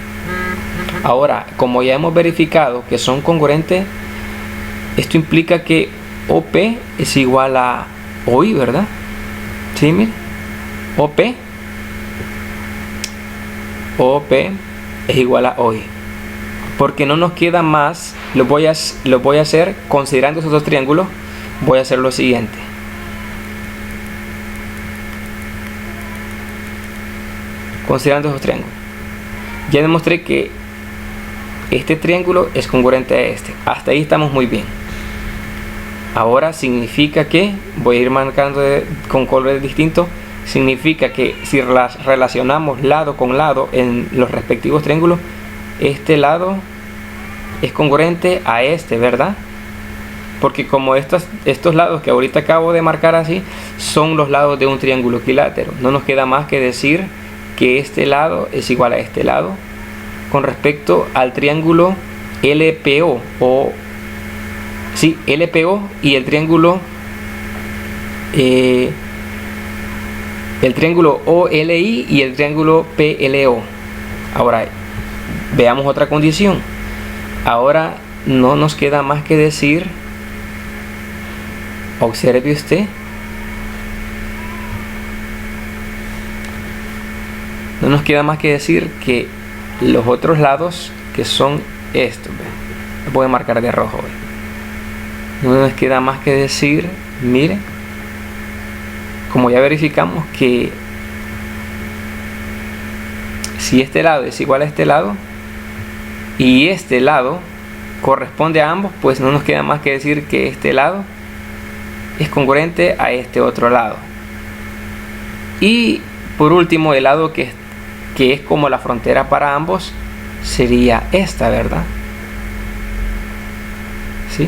A: Ahora, como ya hemos verificado que son congruentes, esto implica que OP es igual a OI, ¿verdad? ¿Sí? Mire, OP es igual a OI. Porque no nos queda más, lo voy a hacer considerando esos dos triángulos. Voy a hacer lo siguiente. Considerando esos triángulos, ya demostré que este triángulo es congruente a este. Hasta ahí estamos muy bien. Ahora significa que, voy a ir marcando con colores distintos, significa que si relacionamos lado con lado en los respectivos triángulos, este lado es congruente a este, ¿verdad? Porque como estos lados que ahorita acabo de marcar así son los lados de un triángulo equilátero, no nos queda más que decir que este lado es igual a este lado con respecto al triángulo LPO LPO y el triángulo OLI y el triángulo PLO. Ahora veamos otra condición. Ahora no nos queda más que decir Observe usted. No nos queda más que decir que los otros lados, que son estos, voy a marcar de rojo. No nos queda más que decir, miren, como ya verificamos que si este lado es igual a este lado y este lado corresponde a ambos, pues no nos queda más que decir que este lado es congruente a este otro lado. Y por último, el lado que es como la frontera para ambos sería esta, ¿verdad? ¿Sí?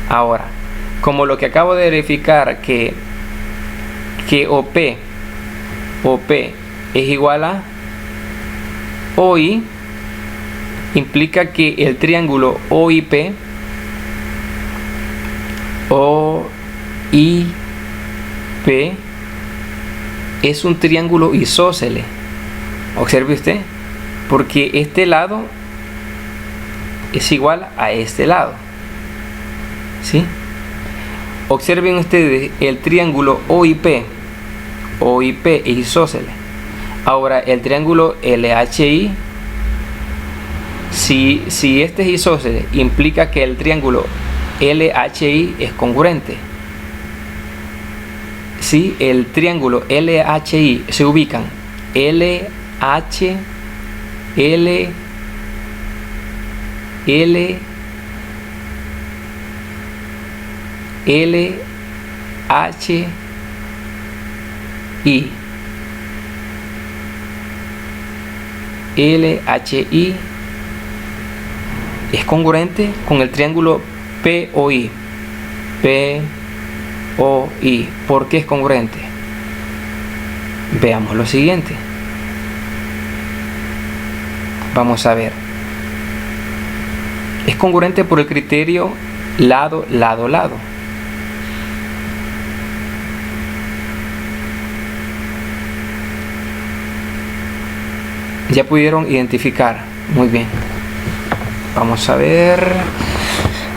A: Ahora, como lo que acabo de verificar que OP es igual a OI, implica que el triángulo OIP es un triángulo isósceles. Observe usted, porque este lado es igual a este lado, ¿sí? Observen ustedes el triángulo OIP es isósceles. Ahora el triángulo LHI, si este es isósceles, implica que el triángulo LHI es congruente. Si el triángulo LHI se ubican LHI, LHI es congruente con el triángulo POI. ¿Por qué es congruente? Veamos lo siguiente. Vamos a ver. Es congruente por el criterio lado. Ya pudieron identificar. Muy bien. Vamos a ver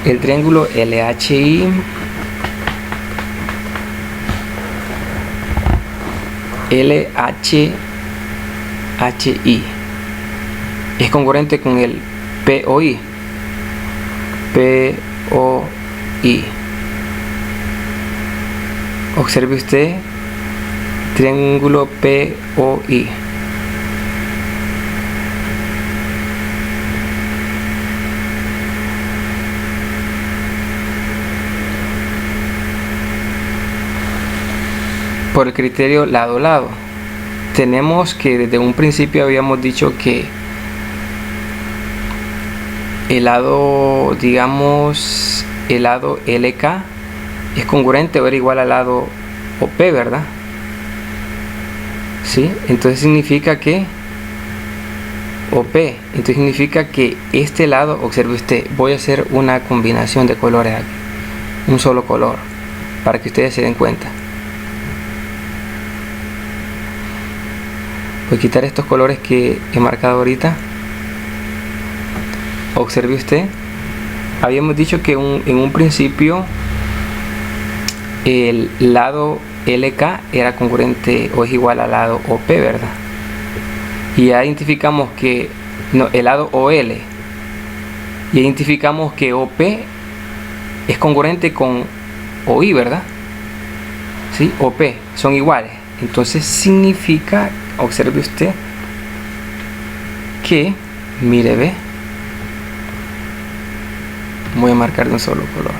A: el triángulo LHI. LHI es congruente con el POI. Observe usted, triángulo POI. Por el criterio lado. Tenemos que desde un principio habíamos dicho que el lado, digamos, el lado LK es congruente o era igual al lado OP, ¿verdad? ¿Sí? Entonces significa que OP, entonces significa que este lado, observe usted, voy a hacer una combinación de colores aquí, un solo color, para que ustedes se den cuenta. Voy a quitar estos colores que he marcado ahorita. Observe usted, habíamos dicho que en un principio el lado LK era congruente o es igual al lado OP, ¿verdad? Y ya identificamos que el lado OL, y identificamos que OP es congruente con OI, ¿verdad? ¿Sí? OP son iguales. Entonces significa, observe usted, que, mire, ve, voy a marcar de un solo color.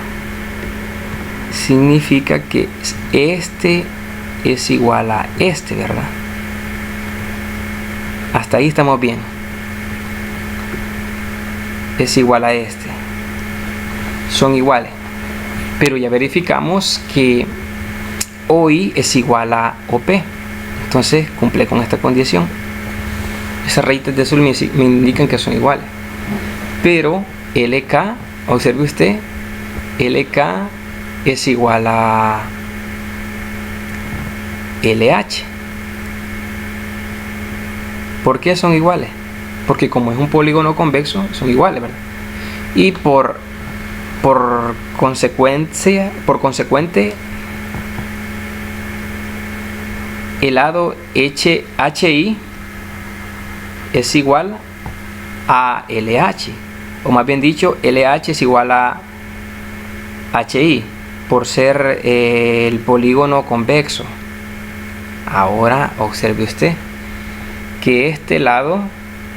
A: Significa que este es igual a este, ¿verdad? Hasta ahí estamos bien. Es igual a este. Son iguales. Pero ya verificamos que OI es igual a OP. Entonces cumple con esta condición. Esas raíces de azul me indican que son iguales. Pero LK, observe usted, LK es igual a LH. ¿Por qué son iguales? Porque como es un polígono convexo, son iguales, ¿verdad? Y por consecuente, el lado HI es igual a LH, o más bien dicho, LH es igual a HI, por ser el polígono convexo. Ahora observe usted que este lado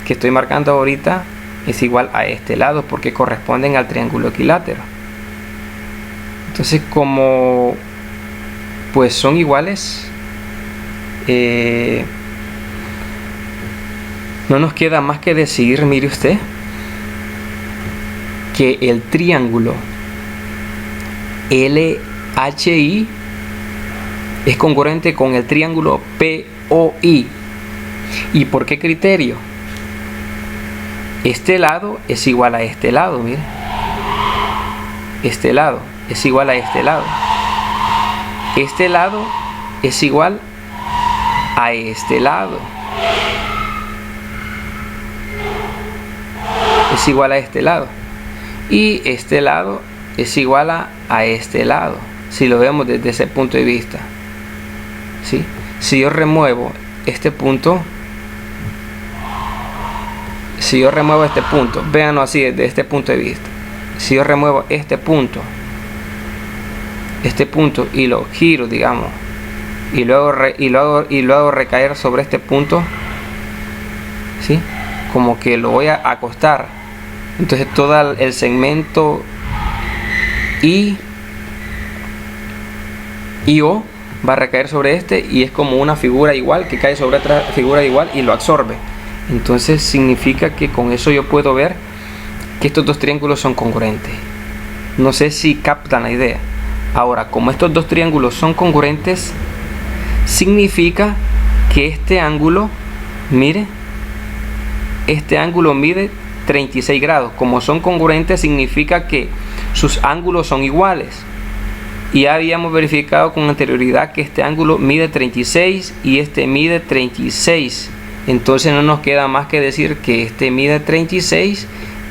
A: que estoy marcando ahorita es igual a este lado, porque corresponden al triángulo equilátero. Entonces, como pues son iguales, no nos queda más que decir, mire usted, que el triángulo LHI es congruente con el triángulo POI. ¿Y por qué criterio? Este lado es igual a este lado, mire. Este lado es igual a este lado. Este lado es igual a este lado. Es igual a este lado. Y este lado es igual a este lado, si lo vemos desde ese punto de vista. ¿Sí? Si yo remuevo este punto, véanlo así desde este punto de vista. Si yo remuevo este punto y lo giro, digamos, y lo hago recaer sobre este punto, ¿sí? Como que lo voy a acostar, entonces todo el segmento IO va a recaer sobre este, y es como una figura igual que cae sobre otra figura igual y lo absorbe. Entonces significa que con eso yo puedo ver que estos dos triángulos son congruentes. No sé si captan la idea. Ahora, como estos dos triángulos son congruentes, significa que este ángulo, mire, este ángulo mide 36 grados. Como son congruentes, significa que sus ángulos son iguales. Y ya habíamos verificado con anterioridad que este ángulo mide 36 y este mide 36. Entonces no nos queda más que decir que este mide 36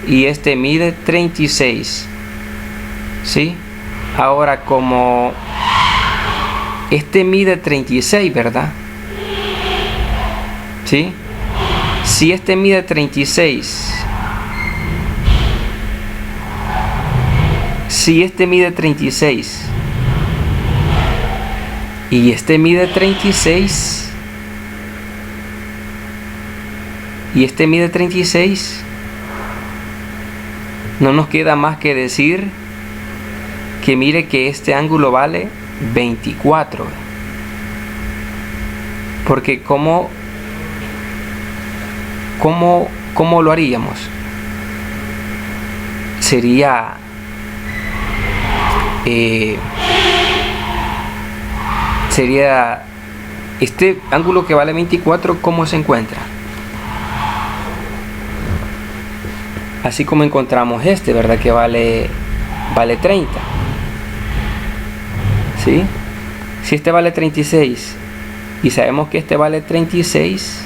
A: y este mide 36. ¿Sí? Ahora, como este mide 36, ¿verdad? ¿Sí? Si este mide 36, y este mide 36, y este mide 36, no nos queda más que decir que mire que este ángulo vale 24. Porque ¿cómo lo haríamos? Sería este ángulo que vale 24, ¿cómo se encuentra? Así como encontramos este, ¿verdad? Que vale 30. ¿Sí? Si este vale 36 y sabemos que este vale 36,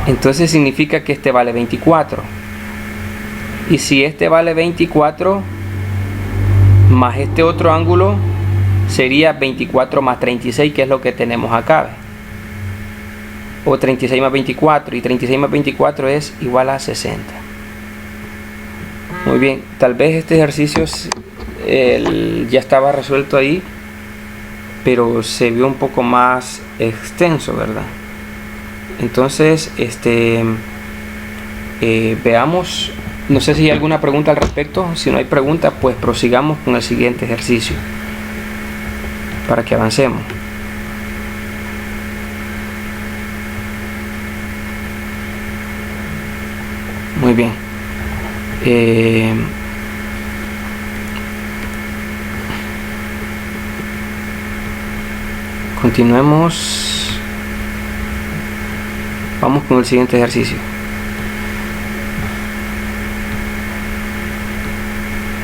A: entonces significa que este vale 24. Y si este vale 24 más este otro ángulo, sería 24 más 36, que es lo que tenemos acá. O 36 más 24, y 36 más 24 es igual a 60. Muy bien, tal vez este ejercicio ya estaba resuelto ahí, pero se vio un poco más extenso, ¿verdad? Entonces, veamos, no sé si hay alguna pregunta al respecto. Si no hay pregunta, pues prosigamos con el siguiente ejercicio para que avancemos. Muy bien. Continuemos. Vamos con el siguiente ejercicio.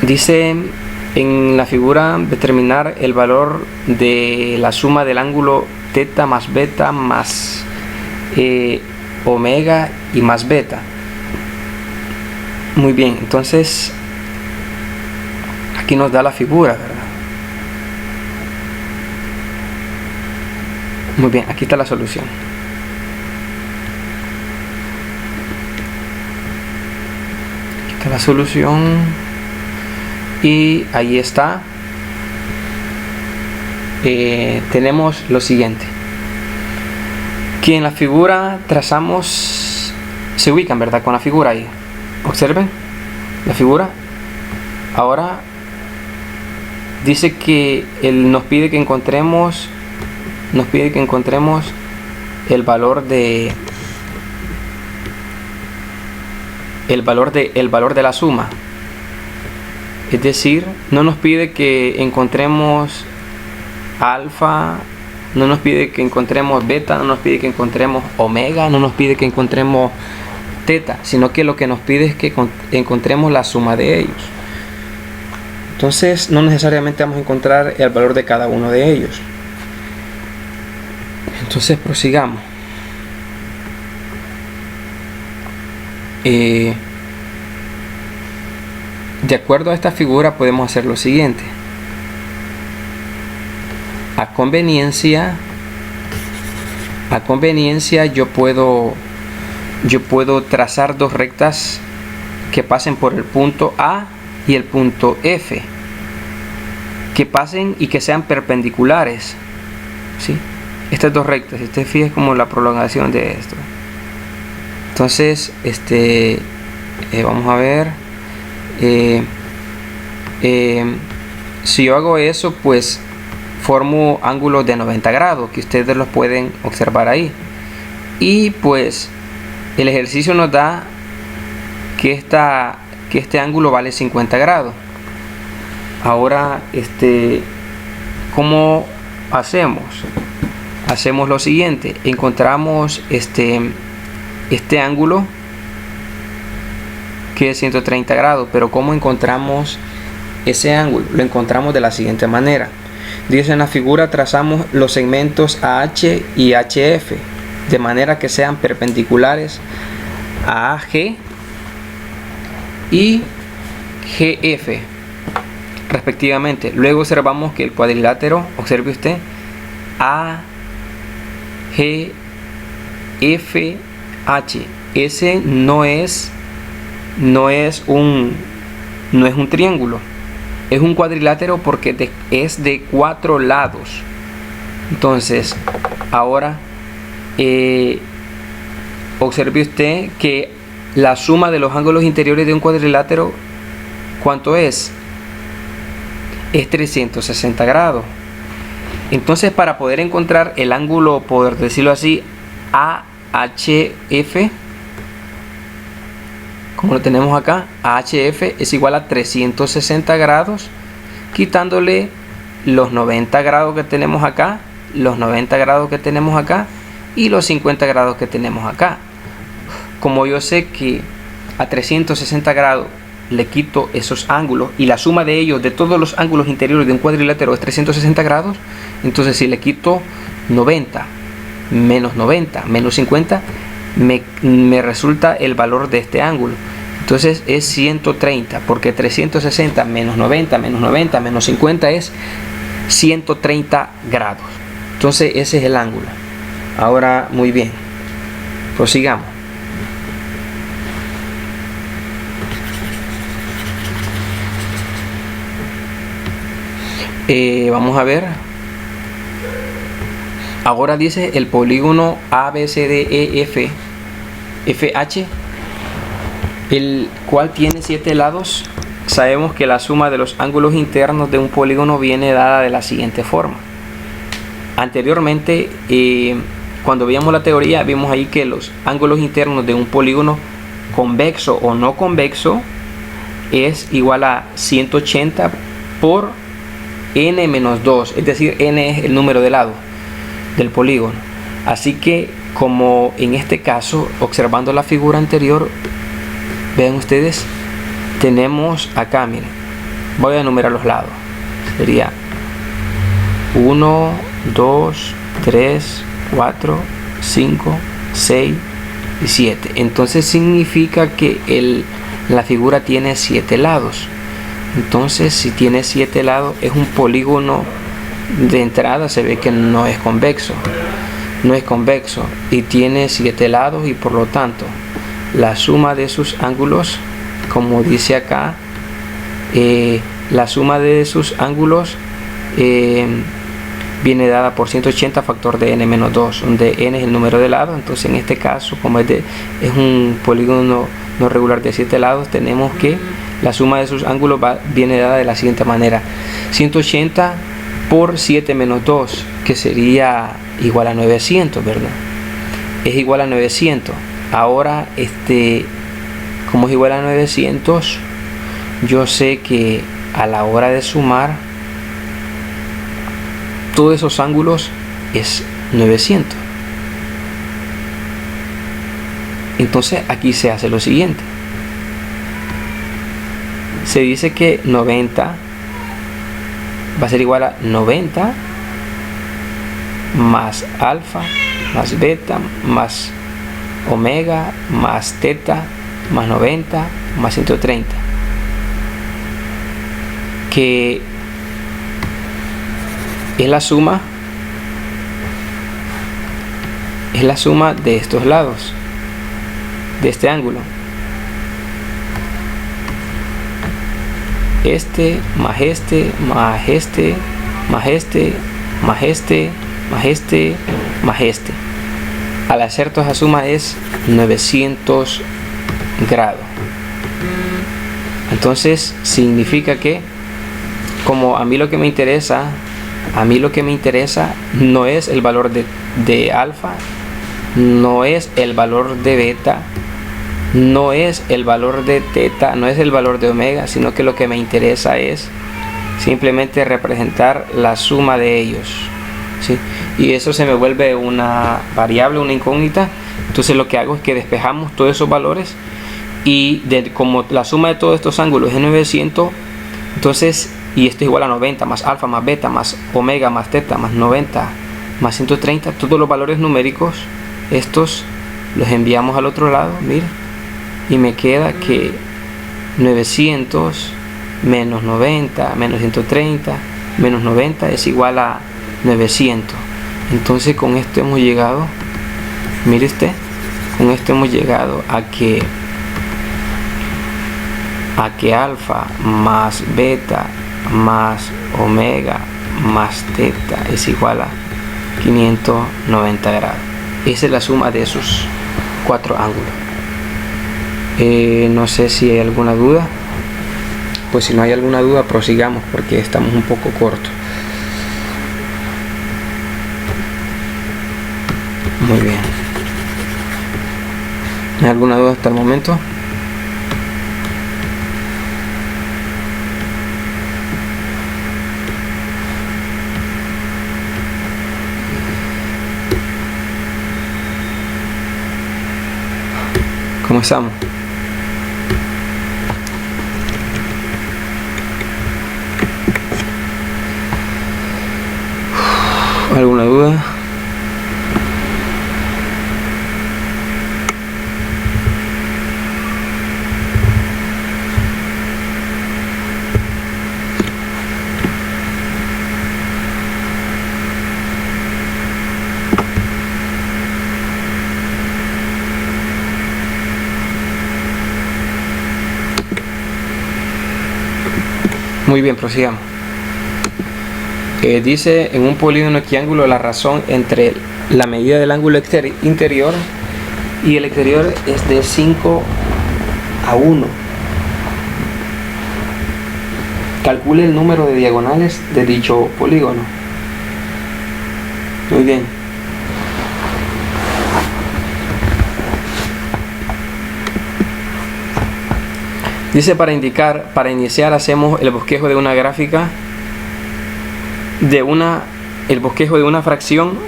A: Dice en la figura determinar el valor de la suma del ángulo teta más beta más omega y más beta. Muy bien, entonces aquí nos da la figura, ¿verdad? Muy bien, aquí está la solución. Aquí está la solución. Y ahí está. Tenemos lo siguiente. Que en la figura trazamos, se ubican, ¿verdad? Con la figura ahí. Observen la figura. Ahora dice que él nos pide que encontremos el valor de la suma. Es decir, no nos pide que encontremos alfa, no nos pide que encontremos beta, no nos pide que encontremos omega, no nos pide que encontremos teta, sino que lo que nos pide es que encontremos la suma de ellos. Entonces no necesariamente vamos a encontrar el valor de cada uno de ellos. Entonces prosigamos. De acuerdo a esta figura podemos hacer lo siguiente. A conveniencia yo puedo trazar dos rectas que pasen por el punto A y el punto F, que pasen y que sean perpendiculares, ¿sí? Estas dos rectas, si usted fija, es como la prolongación de esto. Entonces vamos a ver, si yo hago eso, pues formo ángulos de 90 grados que ustedes los pueden observar ahí. Y pues el ejercicio nos da que este ángulo vale 50 grados. Ahora ¿cómo hacemos? Hacemos lo siguiente. Encontramos este ángulo que es 130 grados, pero ¿cómo encontramos ese ángulo? Lo encontramos de la siguiente manera. Dice en la figura, trazamos los segmentos AH y HF de manera que sean perpendiculares a AG y GF respectivamente. Luego observamos que el cuadrilátero, observe usted, AGFH, ese no es un triángulo, es un cuadrilátero porque es de 4 lados. Entonces ahora observe usted que la suma de los ángulos interiores de un cuadrilátero, ¿cuánto es? Es 360 grados. Entonces, para poder encontrar el ángulo, por decirlo así, AHF, como lo tenemos acá, AHF es igual a 360 grados, quitándole los 90 grados que tenemos acá, los 90 grados que tenemos acá y los 50 grados que tenemos acá. Como yo sé que a 360 grados le quito esos ángulos y la suma de ellos, de todos los ángulos interiores de un cuadrilátero, es 360 grados, entonces si le quito 90 menos 50, me resulta el valor de este ángulo. Entonces es 130, porque 360 menos 90 menos 50 es 130 grados. Entonces ese es el ángulo. Ahora, muy bien, prosigamos. Vamos a ver. Ahora dice el polígono ABCDEF FH, el cual tiene 7 lados. Sabemos que la suma de los ángulos internos de un polígono viene dada de la siguiente forma. Anteriormente, cuando veíamos la teoría, vimos ahí que los ángulos internos de un polígono convexo o no convexo es igual a 180 por n menos 2, es decir, n es el número de lados del polígono. Así que, como en este caso, observando la figura anterior, vean ustedes, tenemos acá, miren, voy a enumerar los lados. Sería 1, 2, 3, 4, 5, 6 y 7. Entonces significa que la figura tiene 7 lados. Entonces, si tiene 7 lados, es un polígono de entrada, se ve que no es convexo. no es convexo y tiene 7 lados, y por lo tanto la suma de sus ángulos, como dice acá, la suma de sus ángulos viene dada por 180 factor de n menos 2, donde n es el número de lados. Entonces en este caso, como es un polígono no regular de 7 lados, tenemos que la suma de sus ángulos viene dada de la siguiente manera: 180 por 7 menos 2, que sería igual a 900, ¿verdad? Es igual a 900. Ahora, como es igual a 900, yo sé que a la hora de sumar todos esos ángulos es 900. Entonces aquí se hace lo siguiente: se dice que 90 va a ser igual a 90 más alfa más beta más omega más teta más 90 más 130, que es la suma de estos lados de este ángulo, más este más este más este más este más este más este. Al hacer toda esa suma es 900 grados. Entonces significa que, como a mí lo que me interesa no es el valor de alfa, no es el valor de beta, no es el valor de teta, no es el valor de omega, sino que lo que me interesa es simplemente representar la suma de ellos, ¿sí? Y eso se me vuelve una variable, una incógnita. Entonces lo que hago es que despejamos todos esos valores, y como la suma de todos estos ángulos es 900, entonces, y esto es igual a 90 más alfa más beta más omega más teta más 90 más 130, todos los valores numéricos estos los enviamos al otro lado, mira, y me queda que 900 menos 90 menos 130 menos 90 es igual a 900. Entonces con esto hemos llegado, mire usted, con esto hemos llegado a que alfa más beta más omega más teta es igual a 590 grados. Esa es la suma de esos 4 ángulos. No sé si hay alguna duda. Pues si no hay alguna duda, prosigamos, porque estamos un poco cortos. Muy bien. ¿Hay alguna duda hasta el momento? ¿Cómo estamos? ¿Alguna duda? Muy bien, prosigamos. Dice: en un polígono equiángulo la razón entre la medida del ángulo interior y el exterior es de 5:1. Calcule el número de diagonales de dicho polígono. Muy bien. Dice: para iniciar hacemos el bosquejo de una gráfica el bosquejo de una fracción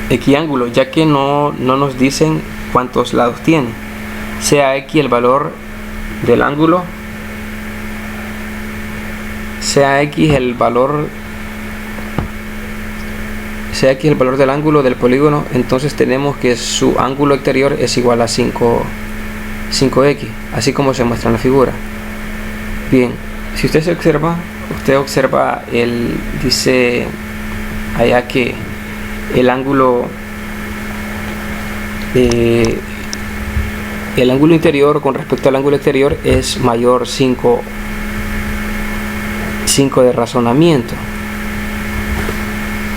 A: equiángulo, ya que no nos dicen cuántos lados tiene. Sea x el valor del ángulo, sea x el valor del ángulo del polígono, entonces tenemos que su ángulo exterior es igual a 5x, así como se muestra en la figura. Bien, si usted observa, dice allá que el ángulo interior con respecto al ángulo exterior es mayor 5 de razonamiento.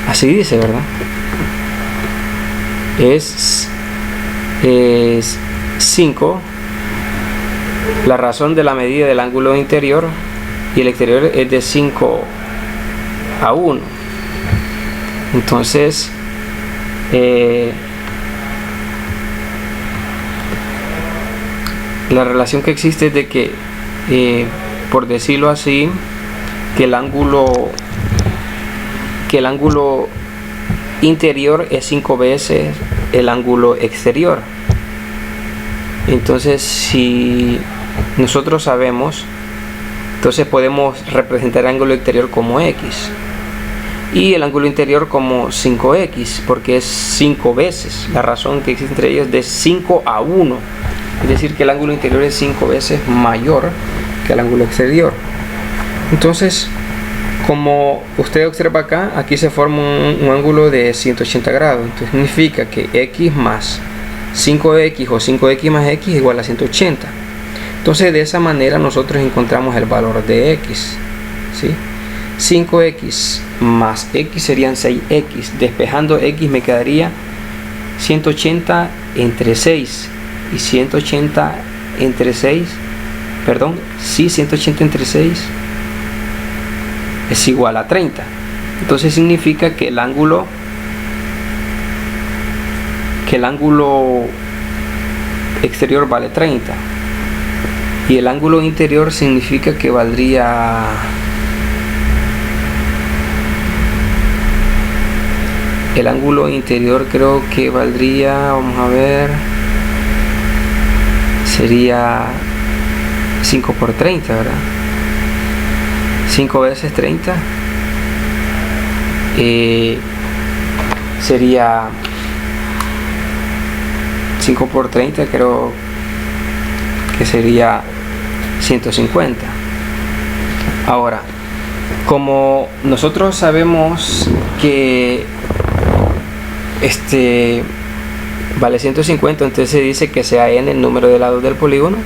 A: Así dice, ¿verdad? Es 5 la razón de la medida del ángulo interior, y el exterior es de 5 a 1. Entonces la relación que existe es de que, por decirlo así, que el ángulo interior es 5 veces el ángulo exterior. Entonces, si nosotros sabemos, entonces podemos representar el ángulo exterior como x y el ángulo interior como 5x, porque es 5 veces. La razón que existe entre ellos es de 5 a 1, es decir, que el ángulo interior es 5 veces mayor que el ángulo exterior. Entonces, como usted observa acá, aquí se forma un ángulo de 180 grados. Entonces significa que x más 5x o 5x más x igual a 180. Entonces de esa manera nosotros encontramos el valor de x, ¿sí? 5x más x serían 6x. Despejando x me quedaría 180 entre 6. Y 180 entre 6, perdón, sí, 180 entre 6 es igual a 30. Entonces significa que el ángulo exterior vale 30 y el ángulo interior significa que valdría el ángulo interior, creo que valdría, vamos a ver, sería 5 por 30, ¿verdad? 5 veces 30 sería 5 por 30, creo que sería 150. Ahora, como nosotros sabemos que vale 150, entonces se dice que sea n el número de lados del polígono,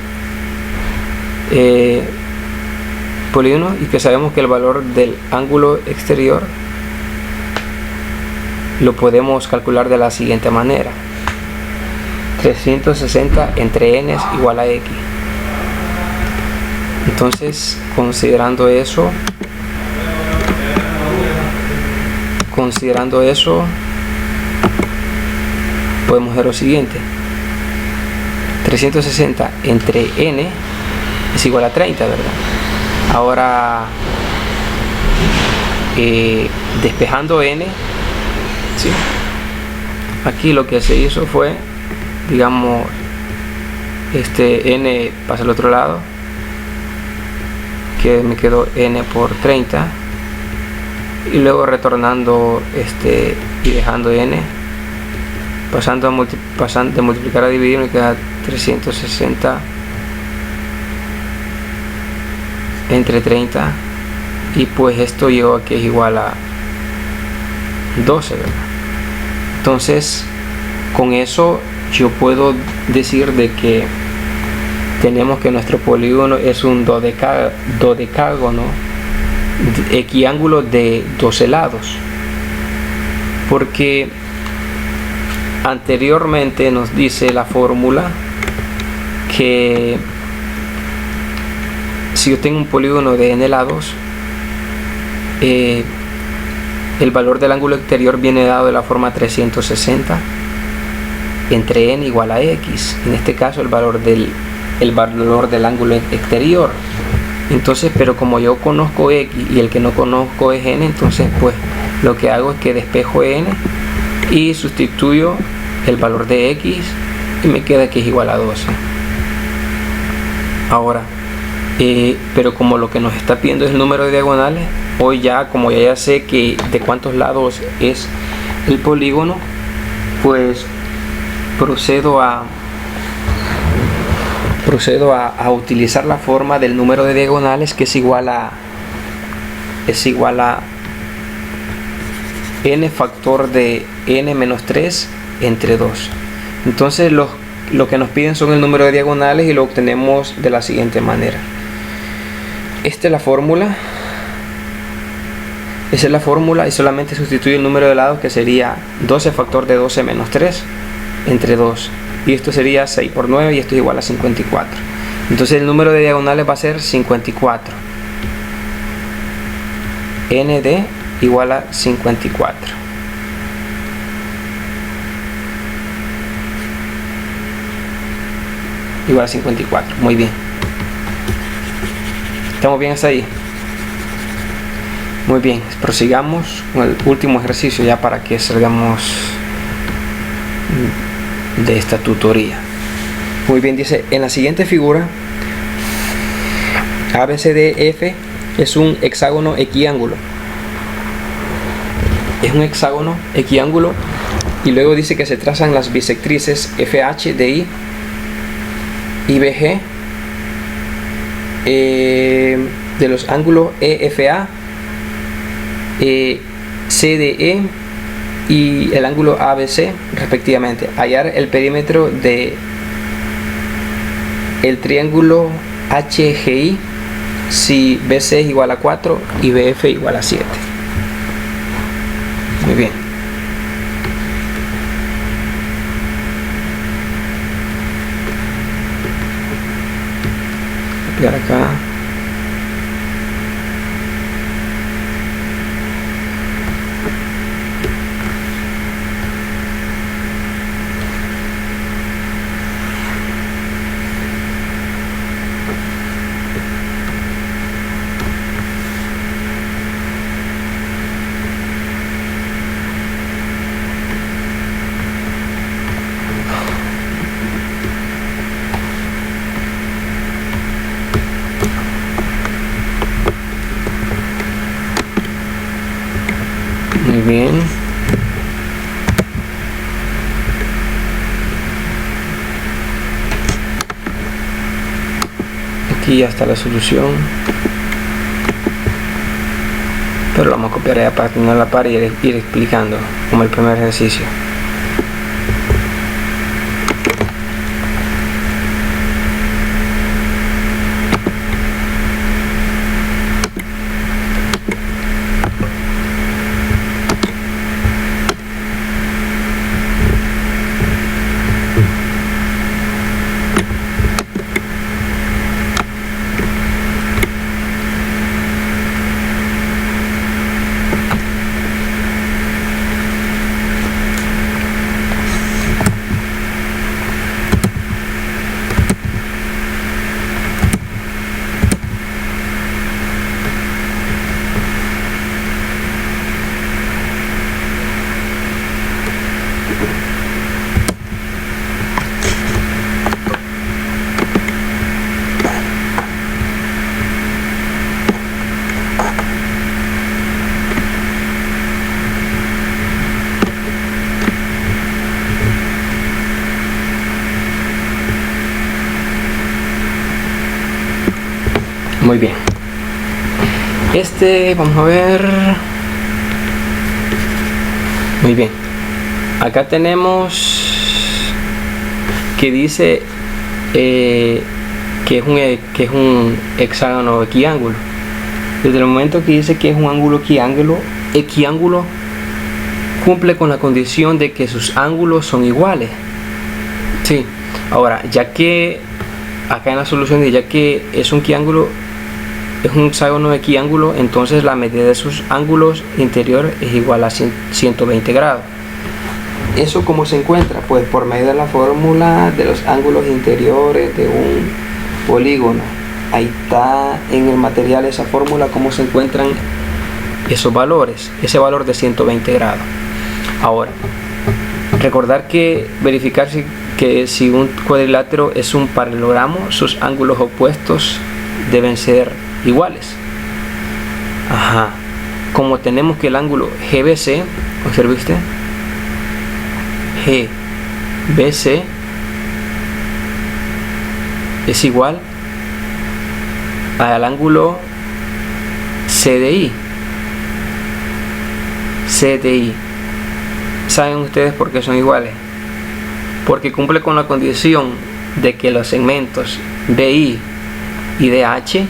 A: y que sabemos que el valor del ángulo exterior lo podemos calcular de la siguiente manera: 360 entre n es igual a x. Entonces, considerando eso, podemos hacer lo siguiente: 360 entre n es igual a 30, ¿verdad? Ahora, despejando n, ¿sí? Aquí lo que se hizo fue, digamos, n pasa al otro lado, que me quedó n por 30, y luego retornando y dejando n, pasando de multiplicar a dividir, me queda 360 entre 30, y pues esto llegó a que es igual a 12, ¿verdad? Entonces, con eso yo puedo decir de que tenemos que nuestro polígono es un dodecágono equiángulo de 12 lados, porque anteriormente nos dice la fórmula que si yo tengo un polígono de n lados, el valor del ángulo exterior viene dado de la forma 360 entre n igual a x. En este caso el valor del ángulo exterior. Entonces, pero como yo conozco x y el que no conozco es n, entonces pues lo que hago es que despejo n y sustituyo el valor de x y me queda que es igual a 12. Ahora, pero como lo que nos está pidiendo es el número de diagonales, hoy ya, como ya sé que de cuántos lados es el polígono, pues procedo a utilizar la forma del número de diagonales, que es igual a n factor de n menos 3 entre 2. Entonces lo que nos piden son el número de diagonales y lo obtenemos de la siguiente manera. Esta es la fórmula. Esa es la fórmula y solamente sustituye el número de lados, que sería 12 factor de 12 menos 3 entre 2. Y esto sería 6 por 9 y esto es igual a 54. Entonces el número de diagonales va a ser 54. ND igual a 54. Igual a 54. Muy bien. ¿Estamos bien hasta ahí? Muy bien, prosigamos con el último ejercicio ya para que salgamos de esta tutoría. Muy bien, dice, en la siguiente figura ABCDF es un hexágono equiángulo. Es un hexágono equiángulo y luego dice que se trazan las bisectrices FH, DI y BG de los ángulos EFA, CDE y el ángulo ABC respectivamente. Hallar el perímetro de el triángulo HGI si BC es igual a 4 y BF igual a 7. Muy bien. Copiar acá. Muy bien. Aquí ya está la solución. Pero lo vamos a copiar ya para tener la par y ir explicando como el primer ejercicio. Muy bien. Vamos a ver. Muy bien. Acá tenemos que dice que es un hexágono equiángulo. Desde el momento que dice que es un ángulo equiángulo cumple con la condición de que sus ángulos son iguales. Sí. Ahora, ya que acá en la solución dice ya que es un hexágono equiángulo, entonces la medida de sus ángulos interiores es igual a 120 grados. ¿Eso cómo se encuentra? Pues por medio de la fórmula de los ángulos interiores de un polígono. Ahí está en el material esa fórmula, cómo se encuentran esos valores, ese valor de 120 grados. Ahora, recordar que verificar que si un cuadrilátero es un paralelogramo, sus ángulos opuestos deben ser iguales. Ajá. Como tenemos que el ángulo GBC, observe usted, GBC es igual al ángulo CDI. CDI. ¿Saben ustedes por qué son iguales? Porque cumple con la condición de que los segmentos BI y DH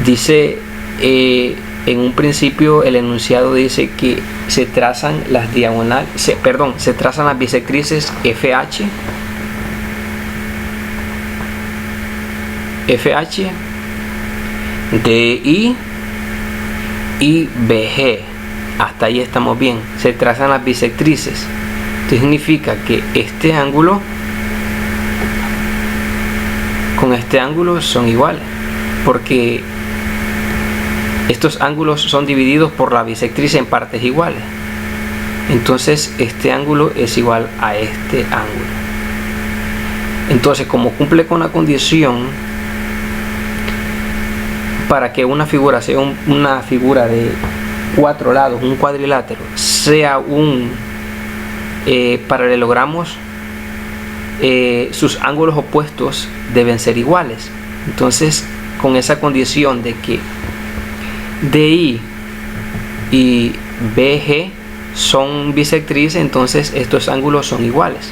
A: dice, en un principio el enunciado dice que se trazan las diagonales, se trazan las bisectrices FH, DI y BG. Hasta ahí estamos bien. Se trazan las bisectrices. Esto significa que este ángulo con este ángulo son iguales, porque estos ángulos son divididos por la bisectriz en partes iguales. Entonces este ángulo es igual a este ángulo. Entonces, como cumple con la condición para que una figura sea una figura de 4 lados, un cuadrilátero, sea un paralelogramos, sus ángulos opuestos deben ser iguales. Entonces, con esa condición de que DI y BG son bisectrices, entonces estos ángulos son iguales.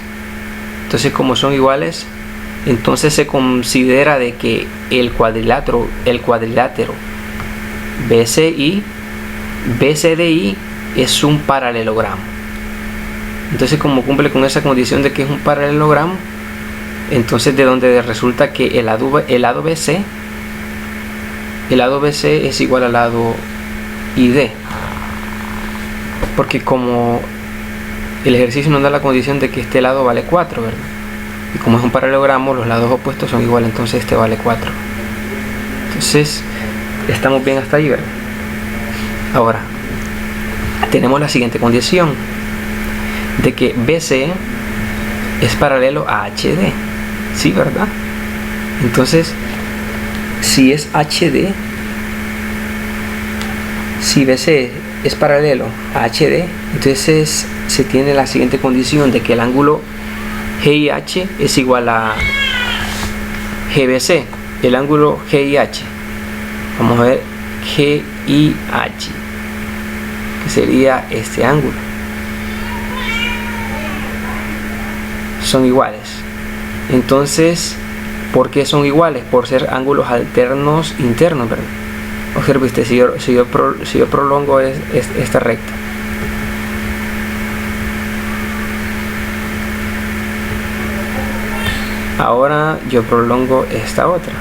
A: Entonces, como son iguales, entonces se considera de que el cuadrilátero BCDI es un paralelogramo. Entonces, como cumple con esa condición de que es un paralelogramo, entonces de donde resulta que el lado BC es igual al lado ID, porque como el ejercicio nos da la condición de que este lado vale 4, ¿verdad? Y como es un paralelogramo, los lados opuestos son iguales, entonces este vale 4. Entonces estamos bien hasta ahí, ¿verdad? Ahora tenemos la siguiente condición de que BC es paralelo a HD, ¿sí, verdad? Entonces, si es HD, si BC es paralelo a HD, entonces se tiene la siguiente condición de que el ángulo GIH es igual a GBC. El ángulo GIH, vamos a ver, GIH, que sería este ángulo, son iguales. Entonces, ¿por qué son iguales? Por ser ángulos alternos internos, ¿verdad? Observe usted, si yo prolongo esta recta, ahora yo prolongo esta otra,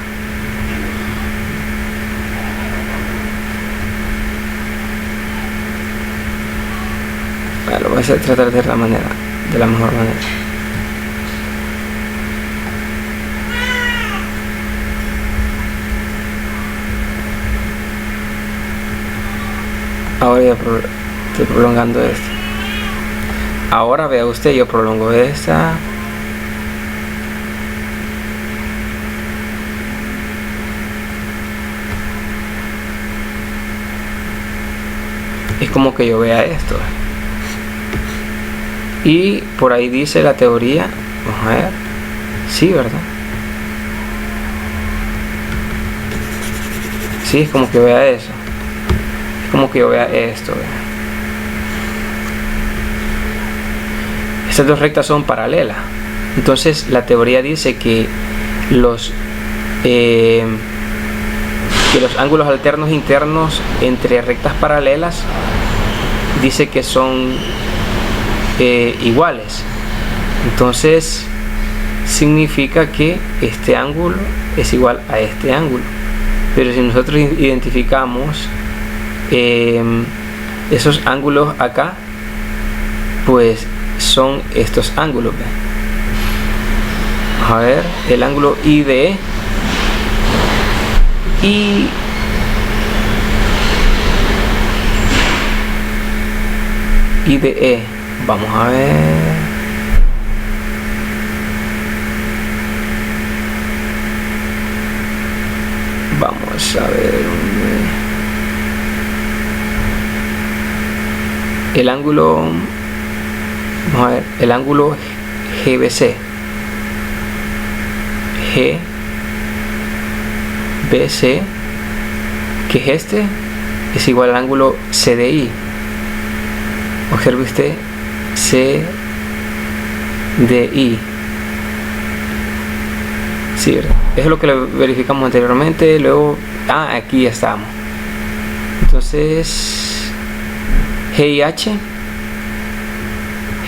A: lo voy a tratar de la mejor manera. Ahora ya estoy prolongando esta. Ahora vea usted, yo prolongo esta. Es como que yo vea esto. Y por ahí dice la teoría, vamos a ver, sí, ¿verdad? Sí, es como que vea eso. Es como que yo vea esto, ¿verdad? Estas dos rectas son paralelas. Entonces la teoría dice que los ángulos alternos internos entre rectas paralelas dice que son iguales. Entonces significa que este ángulo es igual a este ángulo. Pero si nosotros identificamos esos ángulos acá, pues son estos ángulos. A ver, el ángulo IDE y IDE. Vamos a ver. Vamos a ver. El ángulo, vamos a ver, el ángulo GBC, GBC, que es este, es igual al ángulo CDI. Observe usted, CDI. Sí, ¿verdad? Eso es lo que verificamos anteriormente. Luego, aquí estamos. Entonces, GIH,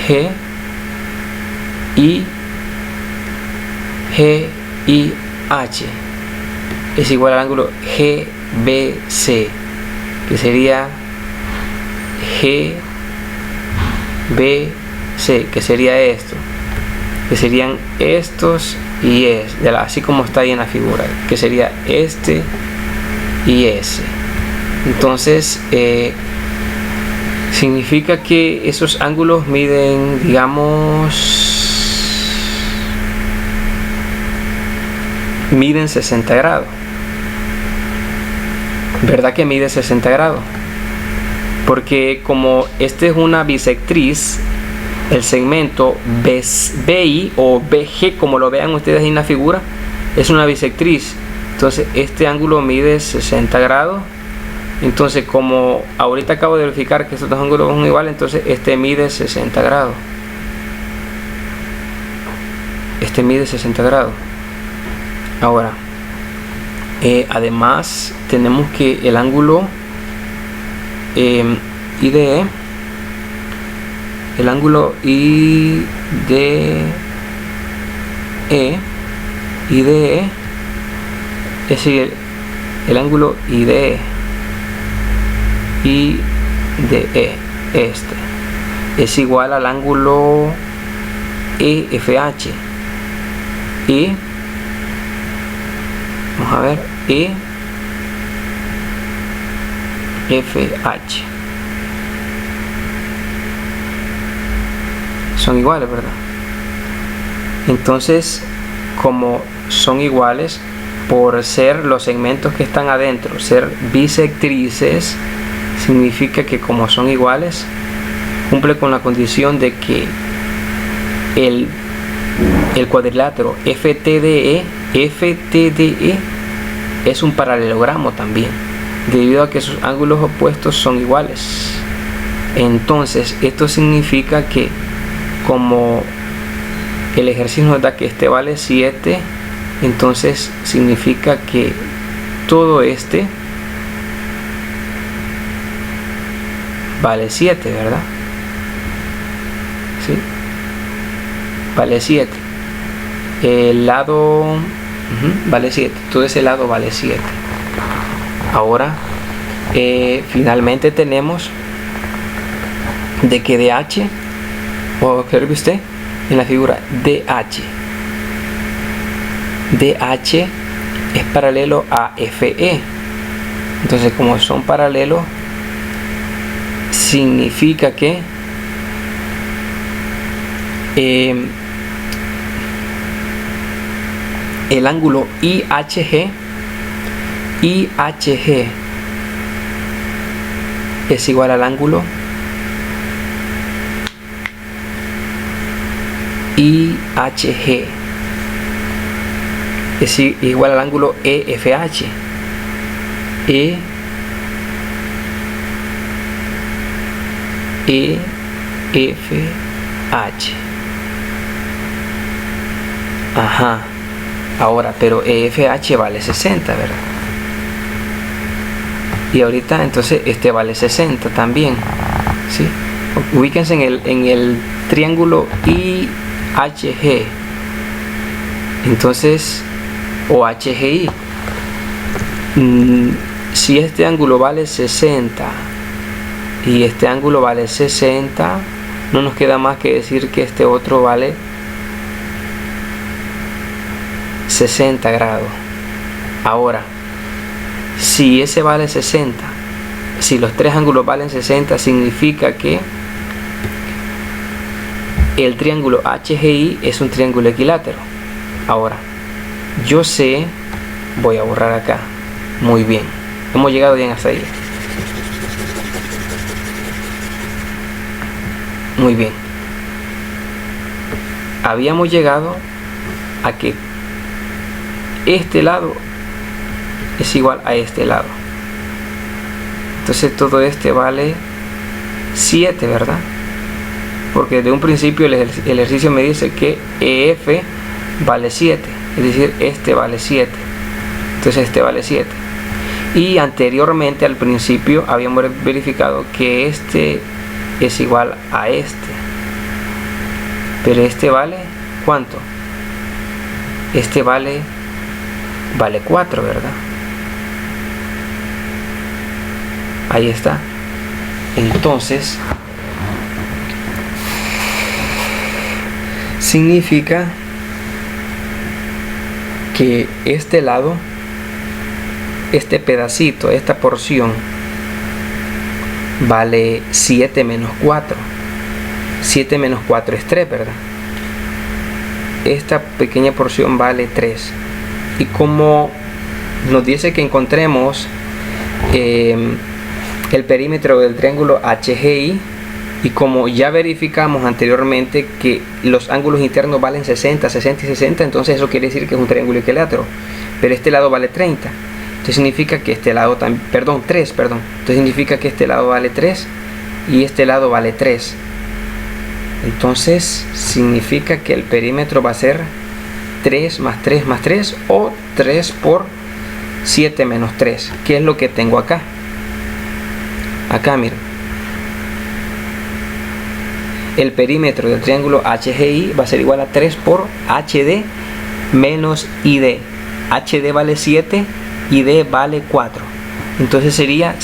A: GIH es igual al ángulo GBC, que sería GBC, que sería esto, que serían estos y así como está ahí en la figura, que sería este y ese. Entonces significa que esos ángulos miden, digamos, miden 60 grados. ¿Verdad que mide 60 grados? Porque como este es una bisectriz, el segmento BI o BG, como lo vean ustedes en la figura, es una bisectriz. Entonces este ángulo mide 60 grados. Entonces, como ahorita acabo de verificar que estos dos ángulos son iguales, entonces este mide 60 grados. Este mide 60 grados. Ahora, además tenemos que el ángulo IDE, el ángulo IDE, es decir, el ángulo IDE, este es igual al ángulo EFH. Vamos a ver, EFH son iguales, ¿verdad? Entonces, como son iguales, por ser los segmentos que están adentro ser bisectrices, significa que como son iguales, cumple con la condición de que el cuadrilátero FTDE es un paralelogramo también, debido a que sus ángulos opuestos son iguales. Entonces esto significa que como el ejercicio nos da que este vale 7, entonces significa que todo este vale 7, ¿verdad? ¿Sí? Vale 7. El lado vale 7. Todo ese lado vale 7. Ahora, finalmente tenemos de que DH, observe usted en la figura, DH es paralelo a FE. Entonces, como son paralelos, significa que el ángulo IHG es igual al ángulo IHG, es igual al ángulo EFH. EFH. Ajá. Ahora, pero EFH vale 60, ¿verdad? Y ahorita entonces este vale 60 también, ¿sí? Ubíquense en el triángulo IHG. Entonces, o HGI. Si este ángulo vale 60 y este ángulo vale 60, no nos queda más que decir que este otro vale 60 grados. Ahora, si ese vale 60, si los tres ángulos valen 60, significa que el triángulo HGI es un triángulo equilátero. Ahora, yo sé, voy a borrar acá. Muy bien, hemos llegado bien hasta ahí. Muy bien, habíamos llegado a que este lado es igual a este lado. Entonces todo este vale 7, ¿verdad? Porque desde un principio el ejercicio me dice que EF vale 7, es decir, este vale 7, entonces este vale 7. Y anteriormente al principio habíamos verificado que este es igual a este, pero este vale ¿cuánto? Este vale 4, ¿verdad? Ahí está. Entonces significa que este lado, este pedacito, esta porción vale 7 menos 4. 7 menos 4 es 3, ¿verdad? Esta pequeña porción vale 3. Y como nos dice que encontremos el perímetro del triángulo HGI, y como ya verificamos anteriormente que los ángulos internos valen 60, 60 y 60, entonces eso quiere decir que es un triángulo equilátero. Pero este lado vale 30. Entonces significa que este lado también, 3. Entonces significa que este lado vale 3 y este lado vale 3. Entonces significa que el perímetro va a ser 3 más 3 más 3, o 3 por 7 menos 3. ¿Qué es lo que tengo acá? Acá miren. El perímetro del triángulo HGI va a ser igual a 3 por HD menos ID. HD vale 7, ID vale 4. Entonces sería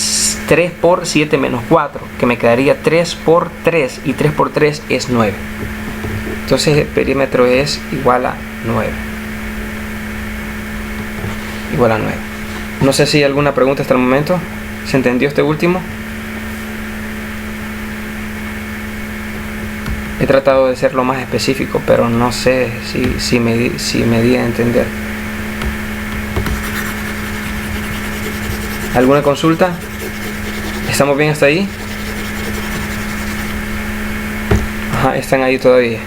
A: 3 por 7 menos 4, que me quedaría 3 por 3, y 3 por 3 es 9. Entonces el perímetro es igual a 9. Igual a 9. No sé si hay alguna pregunta hasta el momento. ¿Se entendió este último? He tratado de ser lo más específico, pero no sé si me di a entender. ¿Alguna consulta? ¿Estamos bien hasta ahí? Ajá, están ahí todavía.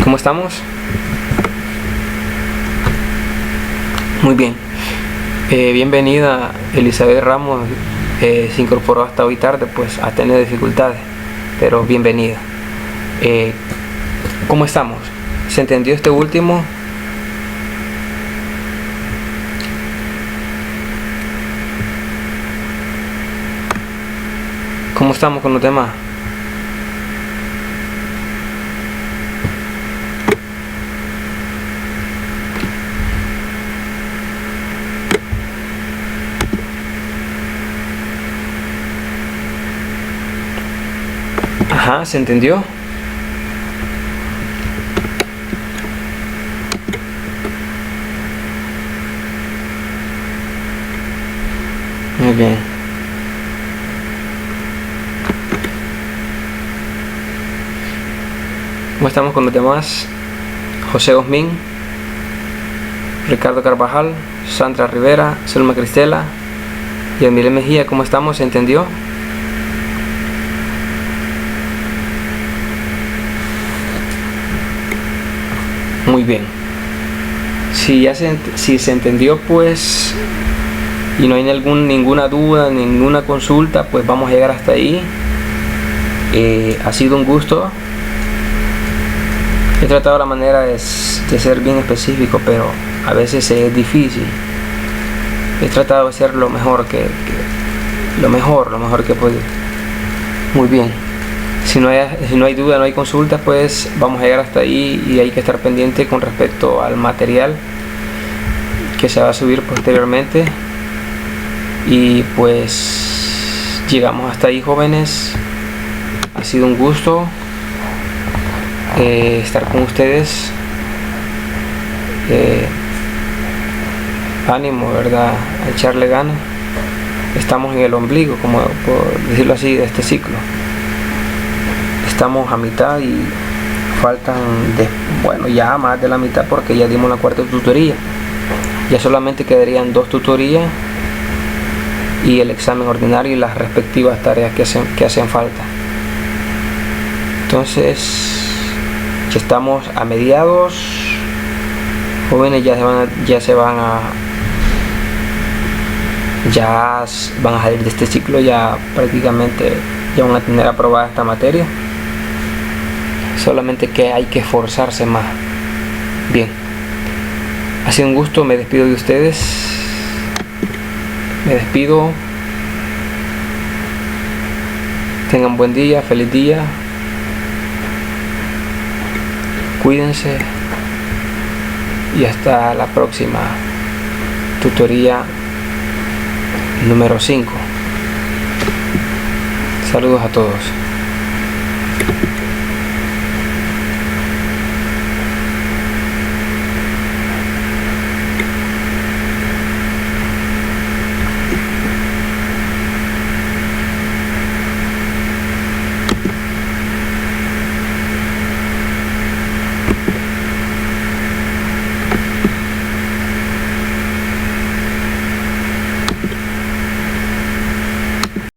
A: ¿Cómo estamos? Muy bien. Bienvenida Elizabeth Ramos. Se incorporó hasta hoy tarde, pues ha tenido dificultades, pero bienvenida. ¿Cómo estamos? ¿Se entendió este último? ¿Cómo estamos con los demás? Ajá, ¿se entendió? Muy bien. ¿Cómo estamos con los demás? José Osmín, Ricardo Carvajal, Sandra Rivera, Selma Cristela y Emile Mejía. ¿Cómo estamos? ¿Se entendió? Muy bien. Si se entendió, pues, y no hay ninguna duda, ninguna consulta, pues vamos a llegar hasta ahí. Ha sido un gusto. He tratado la manera de ser bien específico, pero a veces es difícil. He tratado de ser lo mejor que he podido. Muy bien. Si no hay duda, no hay consulta, pues vamos a llegar hasta ahí, y hay que estar pendiente con respecto al material que se va a subir posteriormente. Y pues llegamos hasta ahí, jóvenes. Ha sido un gusto estar con ustedes. Ánimo, ¿verdad? A echarle ganas. Estamos en el ombligo, como por decirlo así, de este ciclo. Estamos a mitad y faltan ya más de la mitad, porque ya dimos la cuarta tutoría. Ya solamente quedarían 2 tutorías y el examen ordinario y las respectivas tareas que hacen falta. Entonces ya estamos a mediados. Jóvenes ya van a salir de este ciclo, ya prácticamente ya van a tener aprobada esta materia. Solamente que hay que esforzarse más. Bien, ha sido un gusto, me despido de ustedes. Me despido. Tengan buen día, feliz día. Cuídense. Y hasta la próxima tutoría número 5. Saludos a todos.